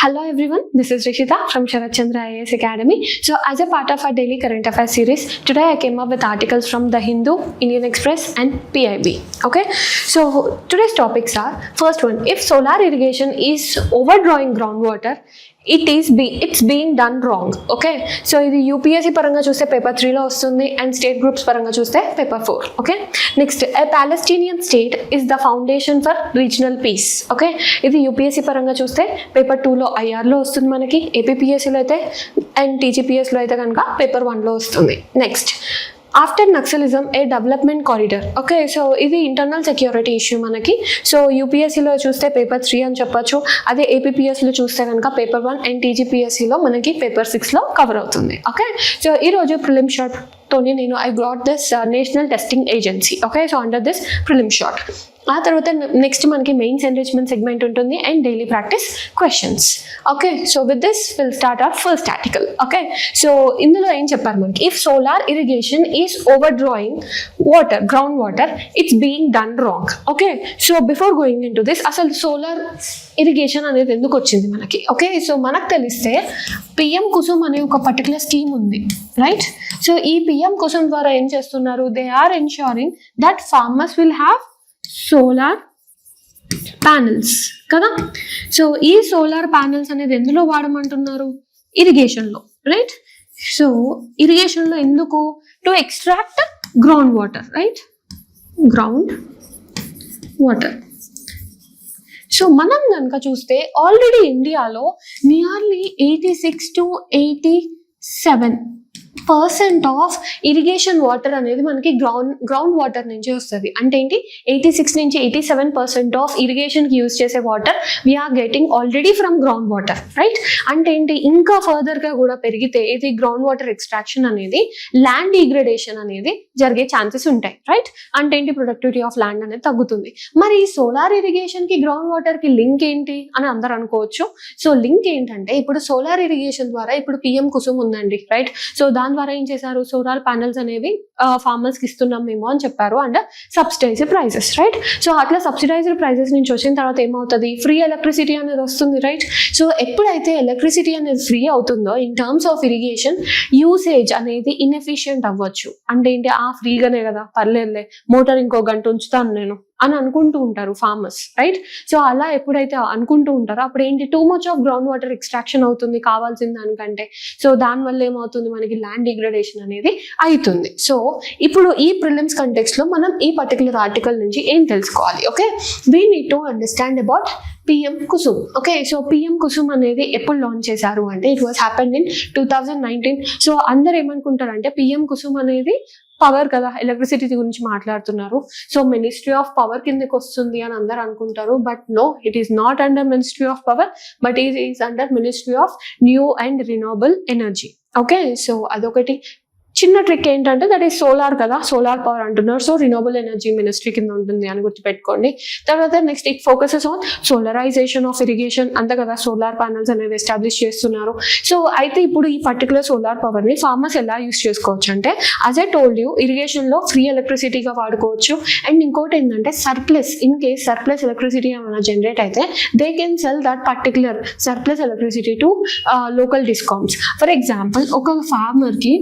Hello everyone, this is Rishita from Sharat Chandra IAS Academy. So as a part of our daily current affairs series, today I came up with articles from The Hindu, Indian Express and PIB. Okay, so today's topics are, first one, if solar irrigation is overdrawing groundwater, it's being done wrong. Okay, so ఇది UPSC పరంగా చూస్తే paper 3లో వస్తుంది and state groups పరంగా చూస్తే paper 4. Okay, next a Palestinian state is the foundation for regional peace. Okay, ఇది UPSC పరంగా చూస్తే paper 2లో IRలో వస్తుంది మనకి, APPSCలో అయితే అండ్ TGPSలో అయితే కనుక పేపర్ 1లో వస్తుంది. నెక్స్ట్ ఆఫ్టర్ నక్సలిజం ఏ డెవలప్మెంట్ కారిడార్. ఓకే, సో ఇది ఇంటర్నల్ సెక్యూరిటీ ఇష్యూ మనకి. సో UPSCలో చూస్తే పేపర్ 3 అని చెప్పొచ్చు, అదే APPSలో చూస్తే కనుక పేపర్ 1 అండ్ TGPSCలో మనకి పేపర్ 6లో కవర్ అవుతుంది. ఓకే, సో ఈరోజు ప్రిలిమ్ షార్ట్ తోని నేను I got this national testing agency. Okay, so under this prelim short. ఆ తర్వాత నెక్స్ట్ మనకి మెయిన్స్ ఎన్రిచ్మెంట్ సెగ్మెంట్ ఉంటుంది and daily practice questions. Okay, so with this will start our first article. Okay, so ఇందులో ఏం చెప్పారు మనకి, if solar irrigation is over drawing water, ground water, it's being done wrong. Okay, so before going in to this, అసలు solar irrigation అనేది ఎందుకు వచ్చింది మనకి? Okay, so మనకు తెలిస్తే PM కుసుమ్ అనే ఒక పర్టికులర్ స్కీమ్ ఉంది, రైట్? సో ఈ PM కుసుమ్ ద్వారా ఏం చేస్తున్నారు, they are ensuring that farmers will have solar panels కదా. సో ఈ సోలార్ ప్యానెల్స్ అనేది ఎందులో వాడమంటున్నారు, ఇరిగేషన్లో, రైట్? సో ఇరిగేషన్లో ఎందుకు, to extract ground water, right? Ground water. So మనం కనుక చూస్తే ఆల్రెడీ ఇండియాలో nearly 86 to 87% of irrigation water అనేది మనకి గ్రౌండ్ వాటర్ నుంచి వస్తుంది. అంటే ఏంటి, 86 నుంచి 87% ఆఫ్ ఇరిగేషన్కి యూజ్ చేసే water we are getting already from ground water, right? అంటే ఏంటి, ఇంకా ఫర్దర్గా కూడా పెరిగితే ఇది గ్రౌండ్ వాటర్ ఎక్స్ట్రాక్షన్ అనేది ల్యాండ్ డిగ్రేడేషన్ అనేది జరిగే ఛాన్సెస్ ఉంటాయి, రైట్? అంటే ఏంటి, ప్రొడక్టివిటీ ఆఫ్ ల్యాండ్ అనేది తగ్గుతుంది. మరి సోలార్ ఇరిగేషన్కి గ్రౌండ్ వాటర్కి లింక్ ఏంటి అని అందరు అనుకోవచ్చు. సో లింక్ ఏంటంటే, ఇప్పుడు సోలార్ ఇరిగేషన్ ద్వారా ఇప్పుడు PM కుసుమ్ ఉందండి, రైట్? సో దాని ద్వారా ఏం చేశారు, సోలార్ ప్యానెల్స్ అనేవి ఫార్మర్స్ కి ఇస్తున్నాం మేము అని చెప్పారు, and subsidised prices, right? So అట్లా సబ్సిడైజ్డ్ ప్రైజెస్ నుంచి వచ్చిన తర్వాత ఏమవుతుంది, ఫ్రీ ఎలక్ట్రిసిటీ అనేది వస్తుంది, రైట్? సో ఎప్పుడైతే ఎలక్ట్రిసిటీ అనేది ఫ్రీ అవుతుందో, in terms of irrigation usage అనేది ఇన్ఎఫిషియంట్ అవ్వచ్చు. అంటే ఏంటి, ఫ్రీగానే కదా, పర్లేదులే, మోటార్ ఇంకో గంట ఉంచుతాను నేను అని అనుకుంటూ ఉంటారు ఫార్మర్స్, రైట్? సో అలా ఎప్పుడైతే అనుకుంటూ ఉంటారో అప్పుడు ఏంటి, too much of ground water extraction అవుతుంది కావాల్సిన దానికంటే. సో దానివల్ల ఏమవుతుంది, మనకి ల్యాండ్ డిగ్రేడేషన్ అనేది అవుతుంది. సో ఇప్పుడు ఈ ప్రిలిమ్స్ కంటెక్స్ట్ లో మనం ఈ పర్టికులర్ ఆర్టికల్ నుంచి ఏం తెలుసుకోవాలి? Okay, we need to understand about PM Kusum. Okay, so PM Kusum అనేది ఎప్పుడు లాంచ్ చేశారు అంటే, it was happened in 2019. So అందరు ఏమనుకుంటారంటే PM కుసుమ్ అనేది పవర్ కదా, ఎలక్ట్రిసిటీ గురించి మాట్లాడుతున్నారు, సో మినిస్ట్రీ ఆఫ్ పవర్ కిందకి వస్తుంది అని అందరు అనుకుంటారు. But no, it is not under ministry of power, but it is under ministry of new and renewable energy. Okay, so అదొకటి చిన్న ట్రిక్ ఏంటంటే, దట్ ఈస్ సోలార్ కదా, సోలార్ పవర్ అంటున్నారు, సో రిన్యూవబుల్ ఎనర్జీ మినిస్ట్రీ కింద ఉంటుంది అని గుర్తుపెట్టుకోండి. తర్వాత next it focuses on solarisation of irrigation, అంతే కదా, సోలార్ ప్యానల్స్ అనేవి ఎస్టాబ్లిష్ చేస్తున్నారు. సో అయితే ఇప్పుడు ఈ పర్టికులర్ సోలార్ పవర్ ని ఫార్మర్స్ ఎలా యూస్ చేసుకోవచ్చు అంటే, as I told you, irrigation లో ఫ్రీ ఎలక్ట్రిసిటీగా వాడుకోవచ్చు. అండ్ ఇంకోటి ఏంటంటే, surplus, in case surplus electricity ఏమైనా జనరేట్ అయితే they can sell that particular surplus electricity to local discoms. For example, ఒక ఫార్మర్ కి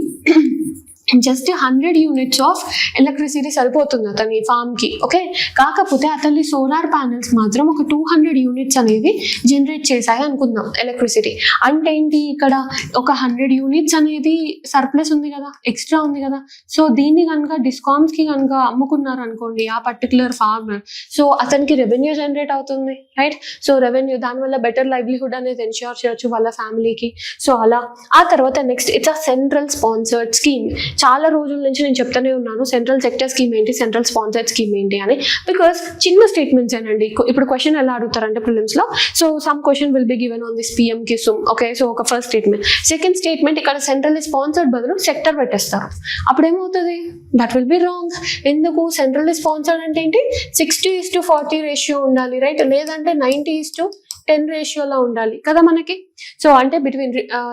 జస్ట్ 100 యూనిట్స్ ఆఫ్ ఎలక్ట్రిసిటీ సరిపోతుంది అతని ఫామ్ కి. ఓకే, కాకపోతే అతని సోలార్ ప్యానెల్స్ మాత్రం ఒక 200 యూనిట్స్ అనేది జనరేట్ చేశాయి అనుకుందాం ఎలక్ట్రిసిటీ. అంటే ఏంటి, ఇక్కడ ఒక 100 యూనిట్స్ అనేది సర్ప్లస్ ఉంది కదా, ఎక్స్ట్రా ఉంది కదా. సో దీన్ని కనుక డిస్కామ్స్ కి కనుక అమ్ముకున్నారు అనుకోండి ఆ పర్టికులర్ ఫార్మర్, సో అతనికి రెవెన్యూ జనరేట్ అవుతుంది, రైట్? సో రెవెన్యూ, దానివల్ల బెటర్ లైవ్లీహుడ్ అనేది ఎన్ష్యూర్ చేయొచ్చు వాళ్ళ ఫ్యామిలీకి. సో అలా. ఆ తర్వాత next, it's a central sponsored scheme. చాలా రోజుల నుంచి నేను చెప్తానే ఉన్నాను, సెంట్రల్ సెక్టర్ స్కీమ్ ఏంటి, సెంట్రల్ స్పాన్సర్డ్ స్కీమ్ ఏంటి అని. బికాస్ చిన్న స్టేట్మెంట్స్ ఏనండి. ఇప్పుడు క్వశ్చన్ ఎలా అడుగుతారంటే ప్రిలిమ్స్ లో, so some question will be given on this PM Kusum. Okay, so ఒక ఫస్ట్ స్టేట్మెంట్. సెకండ్ స్టేట్మెంట్, ఇక్కడ సెంట్రల్ స్పాన్సర్డ్ బదులు సెక్టర్ పెట్టేస్తారు. అప్పుడు ఏమవుతుంది, దట్ విల్ బి రాంగ్. ఎందుకు, సెంట్రల్ స్పాన్సర్డ్ అంటే ఏంటి, 60:40 రేషియో ఉండాలి, రైట్? లేదంటే 90:10 రేషియోలో ఉండాలి కదా మనకి. సో అంటే between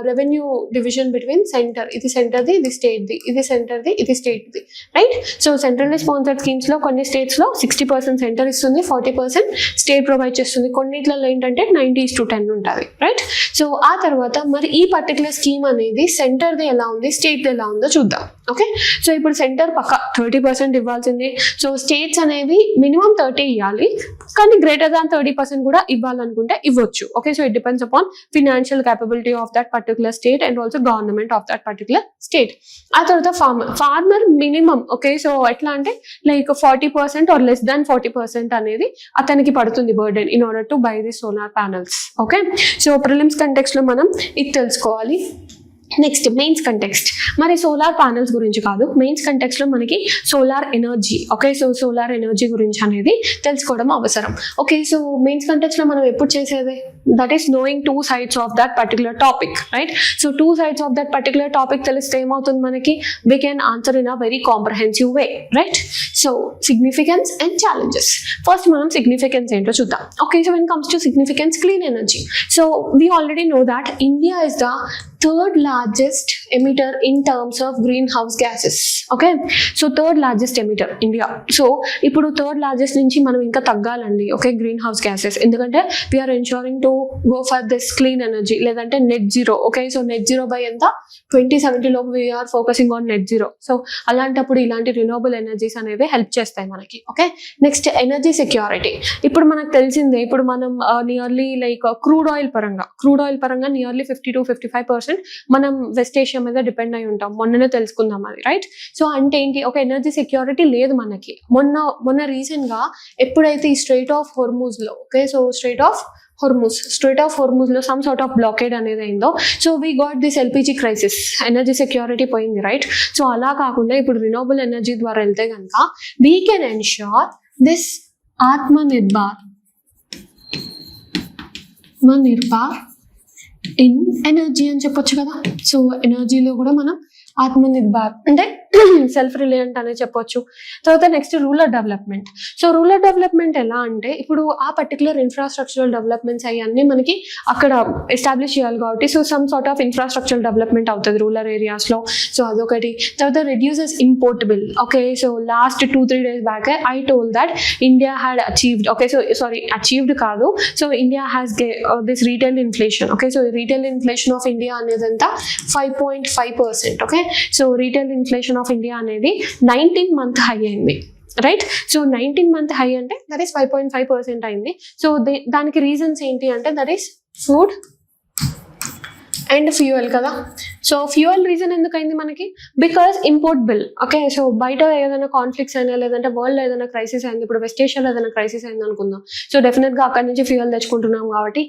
revenue division between centre, ఇది సెంటర్ది, ఇది స్టేట్ది, ఇది సెంటర్ది, ఇది స్టేట్ది, right. So centrally sponsored schemes లో కొన్ని స్టేట్స్ లో 60% సెంటర్ ఇస్తుంది, 40% స్టేట్ ప్రొవైడ్ చేస్తుంది. కొన్నిట్లలో ఏంటంటే 90:10 ఉంటుంది, రైట్. సో ఆ తర్వాత మరి ఈ పర్టికులర్ స్కీమ్ అనేది సెంటర్ది ఎలా ఉంది, స్టేట్ది ఎలా ఉందో చూద్దాం. ఓకే, సో ఇప్పుడు సెంటర్ పక్క 30% ఇవ్వాల్సిందే. సో స్టేట్స్ అనేవి మినిమం 30 ఇవ్వాలి, కానీ గ్రేటర్ దాన్ 30% కూడా ఇవ్వాలనుకుంటే ఇవ్వచ్చు. Okay, so it depends upon financial capability of that particular state and also government of that particular state. ఆ తర్వాత ఫార్మర్ మినిమం, ఓకే, సో ఎట్లా అంటే లైక్ 40% or less than 40% అనేది అతనికి పడుతుంది burden in order to buy the solar panels. Okay, so prelims context లో మనం ఇది తెలుసుకోవాలి. Next mains context. మరి సోలార్ ప్యానల్స్ గురించి కాదు, మెయిన్స్ కంటెక్స్ట్ లో మనకి solar energy, okay, so solar energy గురించి అనేది తెలుసుకోవడం అవసరం. ఓకే, సో మెయిన్స్ కంటెక్స్ట్ లో మనం ఎప్పుడు చేసేది, that is knowing 2 sides of that particular topic, right. So 2 sides of that particular topic తెలిస్తే ఏమవుతుంది మనకి, we can answer in a very comprehensive way, right. So significance and challenges. First మనం significance ఏంటో చూద్దాం. Okay, so when comes to significance, clean energy. So we already know that India is the third largest emitter in terms of greenhouse gases. Okay, so third largest emitter India. So ఇప్పుడు third largest నుంచి మనం ఇంకా తగ్గాలండి, okay, greenhouse gases. ఎందుకంటే we are ensuring to go for this clean energy, లేదంటే net zero. Okay, so net zero by ఎంత, 2070 లోపు we are focusing on net zero. So అలాంటప్పుడు ఇలాంటి రిన్యూవబుల్ ఎనర్జీస్ అనేవి హెల్ప్ చేస్తాయి మనకి. Okay, next energy security. ఇప్పుడు మనకు తెలిసిందే, ఇప్పుడు మనం నియర్లీ లైక్ క్రూడ్ ఆయిల్ పరంగా నియర్లీ 50 to 55% మనం వెస్ట్ ఏషియా మీద డిపెండ్ అయి ఉంటాం. మొన్ననే తెలుసుకుందాం అది, రైట్. సో అంటే ఏంటి, ఒక ఎనర్జీ సెక్యూరిటీ లేదు మనకి. మొన్న రీసెంట్ గా ఎప్పుడైతే ఈ స్ట్రైట్ ఆఫ్ హోర్ముజ్ లో, okay, so straight of Hormuz లో సమ్ సార్ట్ ఆఫ్ బ్లాకేడ్ అనేది అయిందో, so we got this LPG crisis, energy security పోయింది, రైట్. సో అలా కాకుండా ఇప్పుడు రిన్యూవబుల్ ఎనర్జీ ద్వారా వెళ్తే కనుక we can ensure this Atmanirbhar in energy అని చెప్పొచ్చు కదా. సో ఎనర్జీలో కూడా మనం ఆత్మనిర్భర్ అంటే సెల్ఫ్ రిలయంట్ అనే చెప్పొచ్చు. తర్వాత next rural development. So rural development ఎలా అంటే ఇప్పుడు ఆ పర్టికులర్ ఇన్ఫ్రాస్ట్రక్చరల్ డెవలప్మెంట్స్ అవన్నీ మనకి అక్కడ ఎస్టాబ్లిష్ చేయాలి కాబట్టి so some sort of infrastructural development అవుతుంది రూరల్ ఏరియాస్లో. సో అదొకటి. తర్వాత reduces import bill. Okay, so last 2-3 days back I told that India had achieved, okay, so sorry achieved కాదు, so India has this retail inflation. Okay, so retail inflation of India అనేది ఎంత 5.5%. Okay, so retail inflation of India అనేది 19th month high అయింది, right. So 19th month high అంటే that is 5.5% అయింది. So దానికి reasons ఏంటి అంటే that is food and fuel కదా. సో ఫ్యూయల్ రీజన్ ఎందుకు అయింది మనకి, because import bill. Okay, so బయట ఏదైనా కాన్ఫ్లిక్ట్స్ అయినా లేదంటే వరల్డ్ ఏదైనా క్రైసిస్ అయింది, ఇప్పుడు వెస్ట్ ఏషియాలో ఏదైనా క్రైసిస్ అయింది అనుకుందాం, సో డెఫినెట్గా అక్కడ నుంచి ఫ్యూయల్ తెచ్చుకుంటున్నాం కాబట్టి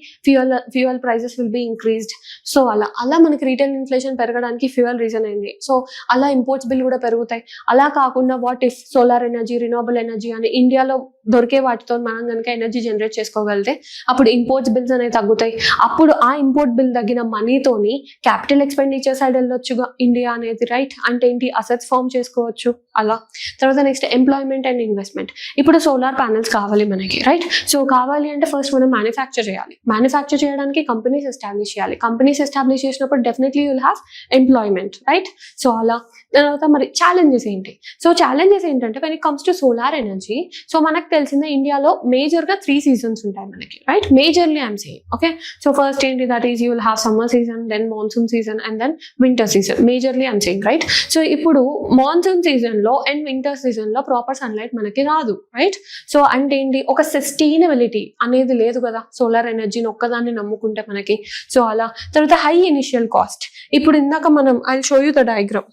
fuel prices will be increased. So అలా మనకి రీటైల్ ఇన్ఫ్లేషన్ పెరగడానికి ఫ్యూయల్ రీజన్ అయింది. సో అలా ఇంపోర్ట్స్ బిల్ కూడా పెరుగుతాయి. అలా కాకుండా what if solar energy, renewable energy అని ఇండియాలో దొరికే వాటితో మనం కనుక ఎనర్జీ జనరేట్ చేసుకోగలిగితే అప్పుడు ఇంపోర్ట్స్ బిల్స్ అనేవి తగ్గుతాయి. అప్పుడు ఆ ఇంపోర్ట్ బిల్ తగ్గిన మనీతోని క్యాపిటల్ ఎక్స్పెండిచర్ సైడ్ వెళ్ళొచ్చుగా ఇండియా అనేది, రైట్. అంటే ఏంటి, అసెట్స్ ఫార్మ్ చేసుకోవచ్చు అలా. తర్వాత నెక్స్ట్ ఎంప్లాయ్మెంట్ అండ్ ఇన్వెస్ట్మెంట్. ఇప్పుడు సోలార్ ప్యానెల్స్ కావాలి మనకి, రైట్. సో కావాలి అంటే ఫస్ట్ మనం మ్యానుఫ్యాక్చర్ చేయాలి. మ్యానుఫ్యాక్చర్ చేయడానికి కంపెనీస్ ఎస్టాబ్లిష్ చేయాలి. కంపెనీస్ ఎస్టాబ్లిష్ చేసినప్పుడు definitely you'll have employment, right. So అలా. తర్వాత మరి ఛాలెంజెస్ ఏంటి, సో ఛాలెంజెస్ ఏంటంటే when it comes to solar energy, so మనకు తెలిసిందే ఇండియాలో మేజర్గా 3 seasons ఉంటాయి మనకి, right. Majorly I'm saying, okay. So first ఏంటి, that is you will have summer season, then monsoon season and then winter season. Majorly I'm saying, right. So ఇప్పుడు monsoon సీజన్లో and winter సీజన్లో ప్రాపర్ సన్లైట్ మనకి రాదు, right. So అంటే ఏంటి, ఒక sustainability అనేది లేదు కదా సోలార్ ఎనర్జీని ఒక్కదాన్ని నమ్ముకుంటే మనకి. సో అలా. తర్వాత హై ఇనిషియల్ కాస్ట్. ఇప్పుడు ఇందాక మనం I show you the diagram.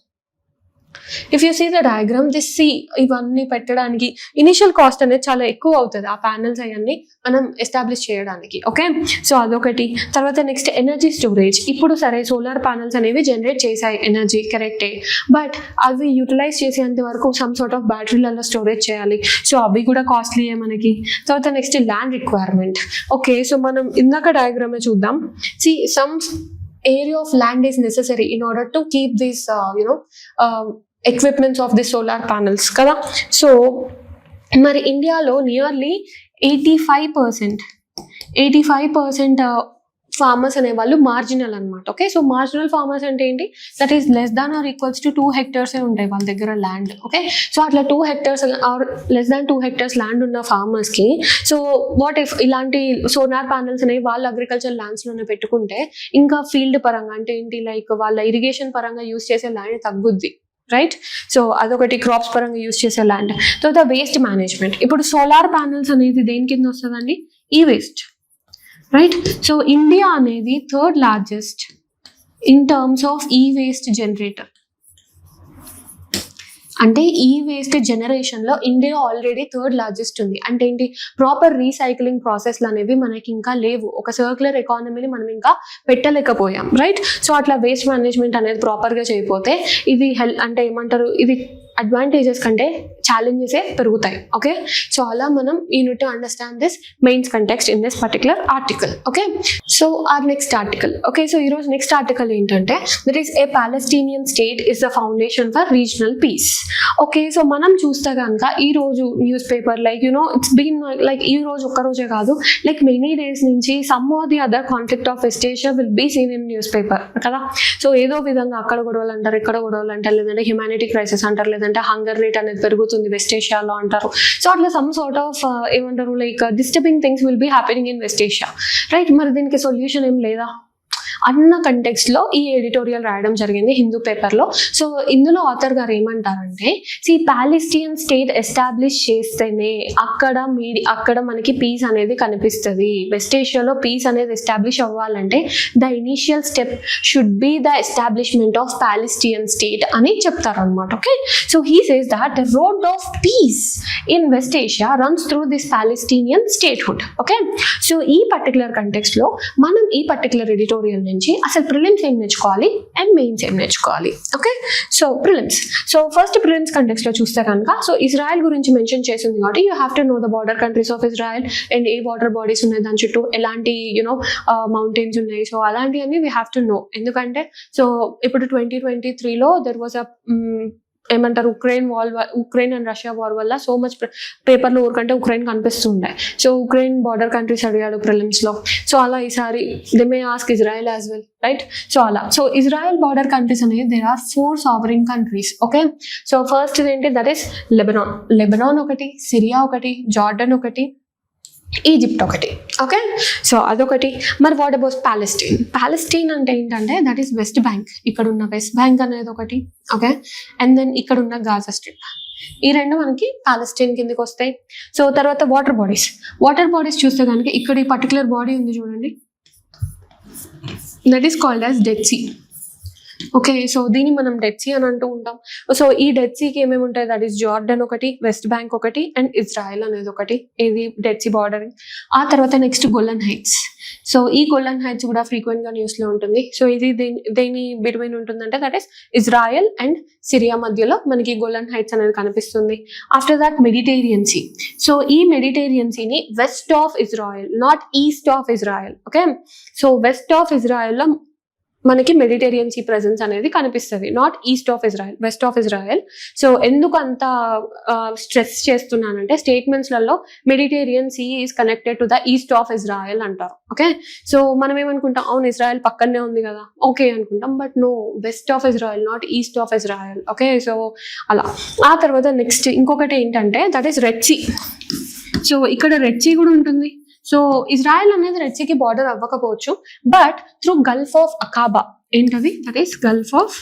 If you see the diagram, this see ఇవన్నీ పెట్టడానికి ఇనిషియల్ కాస్ట్ అనేది చాలా ఎక్కువ అవుతుంది ఆ ప్యానల్స్ అవన్నీ మనం ఎస్టాబ్లిష్ చేయడానికి. ఓకే, సో అదొకటి. తర్వాత నెక్స్ట్ ఎనర్జీ స్టోరేజ్. ఇప్పుడు సరే సోలార్ ప్యానల్స్ అనేవి జనరేట్ చేశాయి ఎనర్జీ, కరెక్టే, బట్ అవి యూటిలైజ్ చేసేంత వరకు సమ్ సార్ట్ ఆఫ్ బ్యాటరీలలో స్టోరేజ్ చేయాలి. సో అవి కూడా కాస్ట్లీయే మనకి. తర్వాత next land requirement. Okay, so మనం ఇందాక డయాగ్రామ్ చూద్దాం. See some area of land is necessary in order to keep these equipments of the solar panels kada. So మరి ఇండియాలో నియర్లీ 85% ఫార్మర్స్ అనే వాళ్ళు మార్జినల్ అనమాట. ఓకే, సో మార్జినల్ ఫార్మర్స్ అంటే ఏంటి, that is less than or equals to 2 hectares ఉంటాయి వాళ్ళ దగ్గర ల్యాండ్. ఓకే, సో అట్లా 2 hectares or less than 2 hectares land ఉన్న ఫార్మర్స్ కి సో వాట్ ఇఫ్ ఇలాంటి సోలార్ ప్యానల్స్ అనేవి వాళ్ళు అగ్రికల్చర్ ల్యాండ్స్ లోనే పెట్టుకుంటే ఇంకా ఫీల్డ్ పరంగా అంటే ఏంటి, లైక్ వాళ్ళ ఇరిగేషన్ పరంగా యూస్ చేసే ల్యాండ్ తగ్గుద్ది, రైట్. సో అదొకటి, క్రాప్స్ పరంగా యూస్ చేసే ల్యాండ్. తర్వాత వేస్ట్ మేనేజ్మెంట్. ఇప్పుడు సోలార్ ప్యానల్స్ అనేది దేని కింద వస్తుందండి, ఈ వేస్ట్, రైట్. సో ఇండియా అనేది 3rd largest in terms of ఈ వేస్ట్ జనరేటర్. అంటే ఈ వేస్ట్ జనరేషన్ లో ఇండియా ఆల్రెడీ 3rd largest ఉంది. అంటే ఏంటి, ప్రాపర్ రీసైక్లింగ్ ప్రాసెస్లు అనేవి మనకి ఇంకా లేవు, ఒక సర్క్యులర్ ఎకానమీని మనం ఇంకా పెట్టలేకపోయాం, రైట్. సో అట్లా వేస్ట్ మేనేజ్మెంట్ అనేది ప్రాపర్ గా చేయకపోతే ఇది అంటే ఏమంటారు, ఇది అడ్వాంటేజెస్ కంటే ఛాలెంజెసే పెరుగుతాయి. ఓకే, సో అలా మనం you need to understand this mains context in this particular article. Okay, so or next article. Okay, so ఈరోజు నెక్స్ట్ ఆర్టికల్ ఏంటంటే that is a Palestinian state is the foundation for regional peace. Okay, so మనం చూస్తే కనుక ఈ రోజు newspaper like it's been like ఈ రోజు ఒక్క రోజే కాదు, లైక్ మెనీ డేస్ నుంచి some or the other conflict of West Asia will be scene in news paper కదా. సో ఏదో విధంగా అక్కడ గొడవలు అంటారు, ఇక్కడ గొడవలు అంటారు, లేదంటే హ్యుమానిటీ క్రైసిస్ అంటారు, లేదంటే హంగర్ రేట్ అనేది పెరుగుతుంది వెస్ట్ ఏషియాలో అంటారు. సో అట్లా సమ్ సార్ట్ ఆఫ్ ఏమంటారు, like disturbing things will be happening in West Asia, right. మరి దీనికి సొల్యూషన్ ఏం లేదా అన్న కంటెక్స్ట్ లో ఈ ఎడిటోరియల్ రాయడం జరిగింది హిందూ పేపర్ లో. సో ఇందులో ఆథర్ గారు ఏమంటారంటే, పాలెస్టీన్ స్టేట్ ఎస్టాబ్లిష్ చేస్తేనే అక్కడ మనకి పీస్ అనేది కనిపిస్తుంది. వెస్ట్ ఏషియాలో పీస్ అనేది ఎస్టాబ్లిష్ అవ్వాలంటే the initial step should be the establishment of Palestine state అని చెప్తారు అనమాట. Okay, so he says that the road of peace in West Asia runs through this Palestinian statehood. Okay, so ఈ particular context లో మనం ఈ particular editorial నుంచి అసలు prelims ఏం నేర్చుకోవాలి అండ్ మెయిన్స్ ఏం నేర్చుకోవాలి. Okay, so prelims. So first prelims context లో చూస్తే కనుక సో ఇజ్రాయెల్ గురించి మెన్షన్ చేసింది కాబట్టి you have to know the border countries of Israel and a water bodies ఉన్నాయి దాని చుట్టూ, ఎలాంటి మౌంటైన్స్ ఉన్నాయి. సో అలాంటివన్నీ వీ హ్యావ్ టు నో. ఎందుకంటే సో ఇప్పుడు 2023లో దెర్ వాజ్ అ ఏమంటారు ఉక్రెయిన్ అండ్ రష్యా వార్ వల్ల సో మచ్ పేపర్లో ఊరికంటే ఉక్రెయిన్ కనిపిస్తుండే. సో ఉక్రెయిన్ బార్డర్ కంట్రీస్ అడిగాడు ప్రిలిమ్స్ లో. సో అలా ఈసారి they may ask Israel as well, right. So అలా సో ఇజ్రాయెల్ బార్డర్ కంట్రీస్ అనేది there are 4 sovereign countries. Okay, so first ఏంటి, దట్ ఈస్ లెబనాన్ ఒకటి, సిరియా ఒకటి, జార్డన్ ఒకటి, ఈజిప్ట్ ఒకటి. ఓకే, సో అదొకటి. మరి వాట్ అబౌట్ ప్యాలెస్టైన్ అంటే ఏంటంటే దట్ ఈస్ వెస్ట్ బ్యాంక్. ఇక్కడ ఉన్న వెస్ట్ బ్యాంక్ అనేది ఒకటి. ఓకే, అండ్ దెన్ ఇక్కడ ఉన్న గాజా స్ట్రిప్. ఈ రెండు మనకి ప్యాలెస్టైన్ కిందకి వస్తాయి. సో తర్వాత వాటర్ బాడీస్ చూస్తే కనుక ఇక్కడ ఈ పర్టికులర్ బాడీ ఉంది చూడండి, that is called as Dead Sea. Okay, so దీన్ని మనం డెడ్ సీ అని అంటూ ఉంటాం. సో ఈ డెడ్ సీకి ఏమేమి ఉంటాయి, దట్ ఈస్ జార్డన్ ఒకటి, వెస్ట్ బ్యాంక్ ఒకటి, అండ్ ఇజ్రాయెల్ అనేది ఒకటి, ఇది డెడ్ సీ బార్డర్. ఆ తర్వాత నెక్స్ట్ గోలన్ హైట్స్. సో ఈ గోలన్ హైట్స్ కూడా ఫ్రీక్వెంట్ గా న్యూస్ లో ఉంటుంది. సో ఇది దేని బిట్వీన్ ఉంటుందంటే that is Israel and Syria మధ్యలో మనకి గోలన్ హైట్స్ అనేది కనిపిస్తుంది. After that Mediterranean Sea. So ఈ మెడిటేరియన్ సీని west of Israel, not east of Israel. Okay, so west of Israel లో మనకి మెడిటేరియన్ సీ ప్రెజెన్స్ అనేది కనిపిస్తుంది, not east of Israel, west of Israel. So ఎందుకు అంత స్ట్రెస్ చేస్తున్నానంటే స్టేట్మెంట్స్లలో Mediterranean sea is connected to the east of Israel అంటారు. Okay, so మనం ఏమనుకుంటాం, అవును ఇజ్రాయెల్ పక్కనే ఉంది కదా, ఓకే అనుకుంటాం, but no, west of Israel, not east of Israel. Okay, so అలా. ఆ తర్వాత నెక్స్ట్ ఇంకొకటి ఏంటంటే that is red sea. So ఇక్కడ రెడ్ సీ కూడా ఉంటుంది. సో ఇజ్రాయెల్ అనేది రెడ్ సీకి బార్డర్ అవ్వకపోవచ్చు, but through Gulf of Aqaba. ఏంటది, that is Gulf of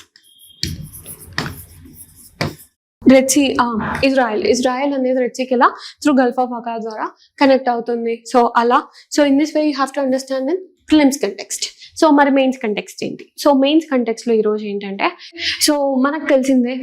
red sea. Israel అనేది రెడ్ సీకి ఇలా త్రూ గల్ఫ్ ఆఫ్ అకాబా ద్వారా కనెక్ట్ అవుతుంది. సో అలా. So in this way you have to understand in prelims context. So మరి mains context ఏంటి? So mains context లో ఈరోజు ఏంటంటే, సో మనకు తెలిసిందే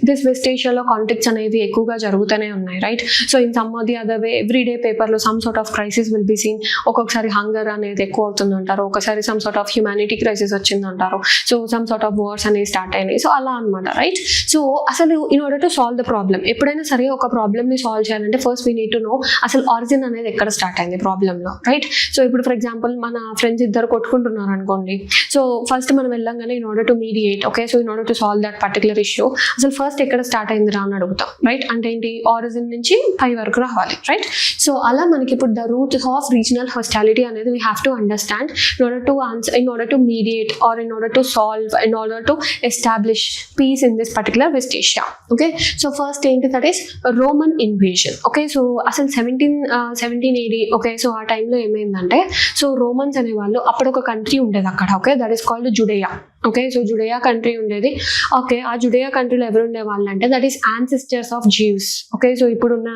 దిస్ వెస్ట్ ఏషియాలో కాన్ఫ్లిక్ట్స్ అనేవి ఎక్కువగా జరుగుతూనే ఉన్నాయి, right. So in some of the other way everyday పేపర్లో some sort of crisis will be seen. ఒక్కొక్కసారి హంగర్ అనేది ఎక్కువ అవుతుందంటారు, ఒకసారి some sort of humanity crisis వచ్చిందంటారు, so some sort of wars అనేవి స్టార్ట్ అయినాయి. సో అలా అనమాట, రైట్. సో అసలు in order to solve the problem, ఎప్పుడైనా సరే ఒక ప్రాబ్లమ్ని సాల్వ్ చేయాలంటే first we need to know అసలు ఆరిజిన్ అనేది ఎక్కడ స్టార్ట్ అయింది ప్రాబ్లంలో, రైట్. సో ఇప్పుడు ఫర్ ఎగ్జాంపుల్ మన ఫ్రెండ్స్ ఇద్దరు కొట్టుకుంటారు కొట్టుకుంటున్నారు అనుకోండి. సో ఫస్ట్ మనం వెళ్ళంగానే in order to mediate, okay, so in order to solve that particular issue అసలు ఫస్ట్ ఎక్కడ స్టార్ట్ అయిందిరా అని అడుగుతాం, రైట్? అంటే ఏంటి, ఆరిజిన్ నుంచి పై వరకు రావాలి, రైట్? సో అలా మనకి ఇప్పుడు the root of regional hostility అనేది we have to understand in order to answer, in order to mediate or in order to solve, in order to establish peace in this particular West Asia. Okay, so first ఏంటి, that is Roman invasion. Okay, so అసలు 17 AD, okay, so ఆ టైంలో ఏమైందంటే, so Romans అనేవాళ్ళు అప్పుడు ఒక country ఉండేది అక్కడ, okay, that is called Judea. Okay, so Judea country ఉండేది. ఓకే, ఆ జుడేయా కంట్రీలో ఎవరు ఉండేవాళ్ళు అంటే that is ancestors of Jews. Okay, so ఇప్పుడున్న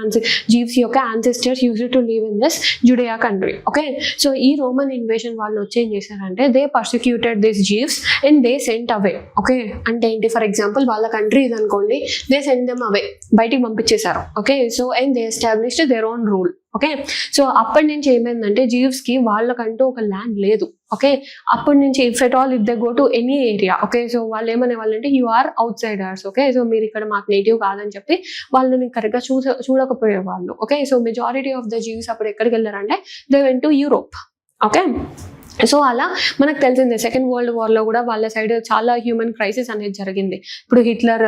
జీవ్స్ యొక్క ancestors use to live in this Judea country. Okay, so ఈ రోమన్ ఇన్వేషన్ వాళ్ళు వచ్చి ఏం చేశారంటే they persecuted this Jews and they sent away. Okay, అంటే ఏంటి, ఫర్ ఎగ్జాంపుల్ వాళ్ళ కంట్రీ ఇది అనుకోండి, దే సెంట్ దెమ్ అవే, బయటికి పంపించేశారు. Okay, so and they established their own rule. Okay, so అప్పటి నుంచి ఏమైందంటే జీవ్స్కి వాళ్ళకంటూ ఒక ల్యాండ్ లేదు. ఓకే, అప్పటి నుంచి if at all if they go to any area, okay, so వాళ్ళు ఏమనే వాళ్ళంటే you are outsiders. Okay, so మీరు ఇక్కడ మాకు నేటివ్ కాదని చెప్పి వాళ్ళని కరెక్ట్గా చూడకపోయేవాళ్ళు. Okay, so majority of the Jews అప్పుడు ఎక్కడికి వెళ్ళారంటే they went to Europe. Okay, so అలా మనకు తెలిసిందే సెకండ్ వరల్డ్ వార్లో కూడా వాళ్ళ సైడ్ చాలా హ్యూమన్ క్రైసిస్ అనేది జరిగింది. ఇప్పుడు Hitler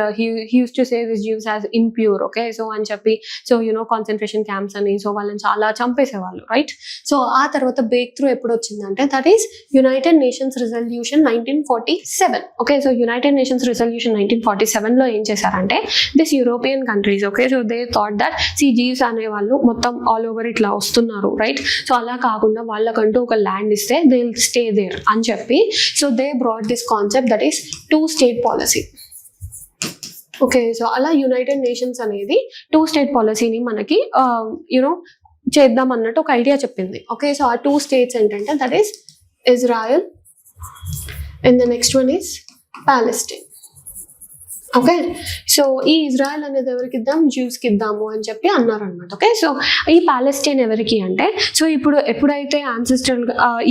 use to say this Jeeves as impure. Okay, so అని చెప్పి సో కాన్సన్ట్రేషన్ క్యాంప్స్ అని, సో వాళ్ళని చాలా చంపేసేవాళ్ళు, రైట్? సో ఆ తర్వాత బ్రేక్ త్రూ ఎప్పుడు వచ్చిందంటే that is United Nations resolution 1947. Okay, so United Nations resolution 1947లో ఏం చేశారంటే this European countries, okay, so they thought that Jews అనేవాళ్ళు మొత్తం ఆల్ ఓవర్ ఇట్లా వస్తున్నారు, రైట్? సో అలా కాకుండా వాళ్ళకంటూ ఒక ల్యాండ్ ఇస్తే దే will stay there అని చెప్పి so they brought this concept that is two-state policy. Okay, so అలా యునైటెడ్ నేషన్స్ అనేది 2-state పాలసీని మనకి చేద్దాం అన్నట్టు ఒక ఐడియా చెప్పింది. ఓకే, సో ఆ 2 states ఏంటంటే that is Israel and the next one is Palestine. Okay, so ఈ ఇజ్రాయెల్ అనేది ఎవరికి ఇద్దాం, జ్యూస్కి ఇద్దాము అని చెప్పి అన్నారనమాట. ఓకే, సో ఈ ప్యాలెస్టైన్ ఎవరికి అంటే సో ఇప్పుడు ఎప్పుడైతే యాన్సిస్ట్రల్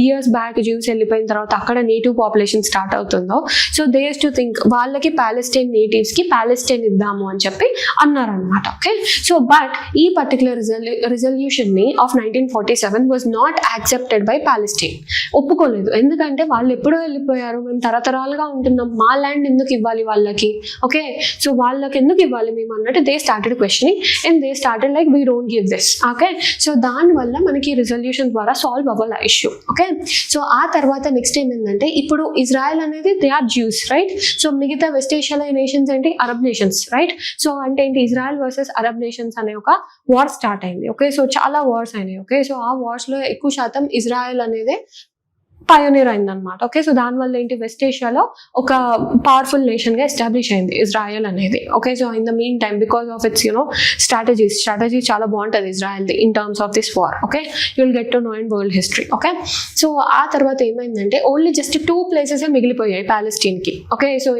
ఇయర్స్ బ్యాక్ జ్యూస్ వెళ్ళిపోయిన తర్వాత అక్కడ నేటివ్ పాపులేషన్ స్టార్ట్ అవుతుందో so they use to think వాళ్ళకి ప్యాలెస్టైన్ నేటివ్స్కి ప్యాలెస్టైన్ ఇద్దాము అని చెప్పి అన్నారనమాట. ఓకే, సో బట్ ఈ పర్టికులర్ రిజల్యూషన్ని of 1947 was not accepted by Palestine. ఒప్పుకోలేదు, ఎందుకంటే వాళ్ళు ఎప్పుడో వెళ్ళిపోయారు, మేము తరతరాలుగా ఉంటున్నాం, మా ల్యాండ్ ఎందుకు ఇవ్వాలి వాళ్ళకి? ఓకే, సో వాళ్ళకి ఎందుకు ఇవ్వాలి మేము అన్నట్టు they started questioning and they started like we don't give this. Okay, so దానివల్ల మనకి రిజల్యూషన్ ద్వారా సాల్వ్ అవ్వాలి ఇష్యూ. ఓకే, సో ఆ తర్వాత నెక్స్ట్ ఏమైందంటే ఇప్పుడు ఇజ్రాయెల్ అనేది they are Jews, right? So మిగతా వెస్ట్ ఏషియాలో నేషన్స్ ఏంటి, అరబ్ నేషన్స్, రైట్? సో అంటే ఏంటి, ఇజ్రాయెల్ వర్సెస్ అరబ్ నేషన్స్ అనే ఒక వార్ స్టార్ట్ అయింది. ఓకే, సో చాలా వార్స్ అయినాయి. ఓకే, సో ఆ వార్స్లో ఎక్కువ శాతం ఇజ్రాయెల్ అనేది పయోనీర్ అయిందనమాట. ఓకే, సో దానివల్ల ఏంటి, వెస్ట్ ఏషియాలో ఒక పవర్ఫుల్ నేషన్గా ఎస్టాబ్లిష్ అయింది ఇజ్రాయెల్ అనేది. Okay, so in the mean time because of its strategy చాలా బాగుంటుంది ఇజ్రాయెల్ది in terms of this war. Okay, you will get to know in world history. Okay, so ఆ తర్వాత ఏమైందంటే ఓన్లీ జస్ట్ 2 places మిగిలిపోయాయి ప్యాలెస్టైన్కి. ఓకే, సో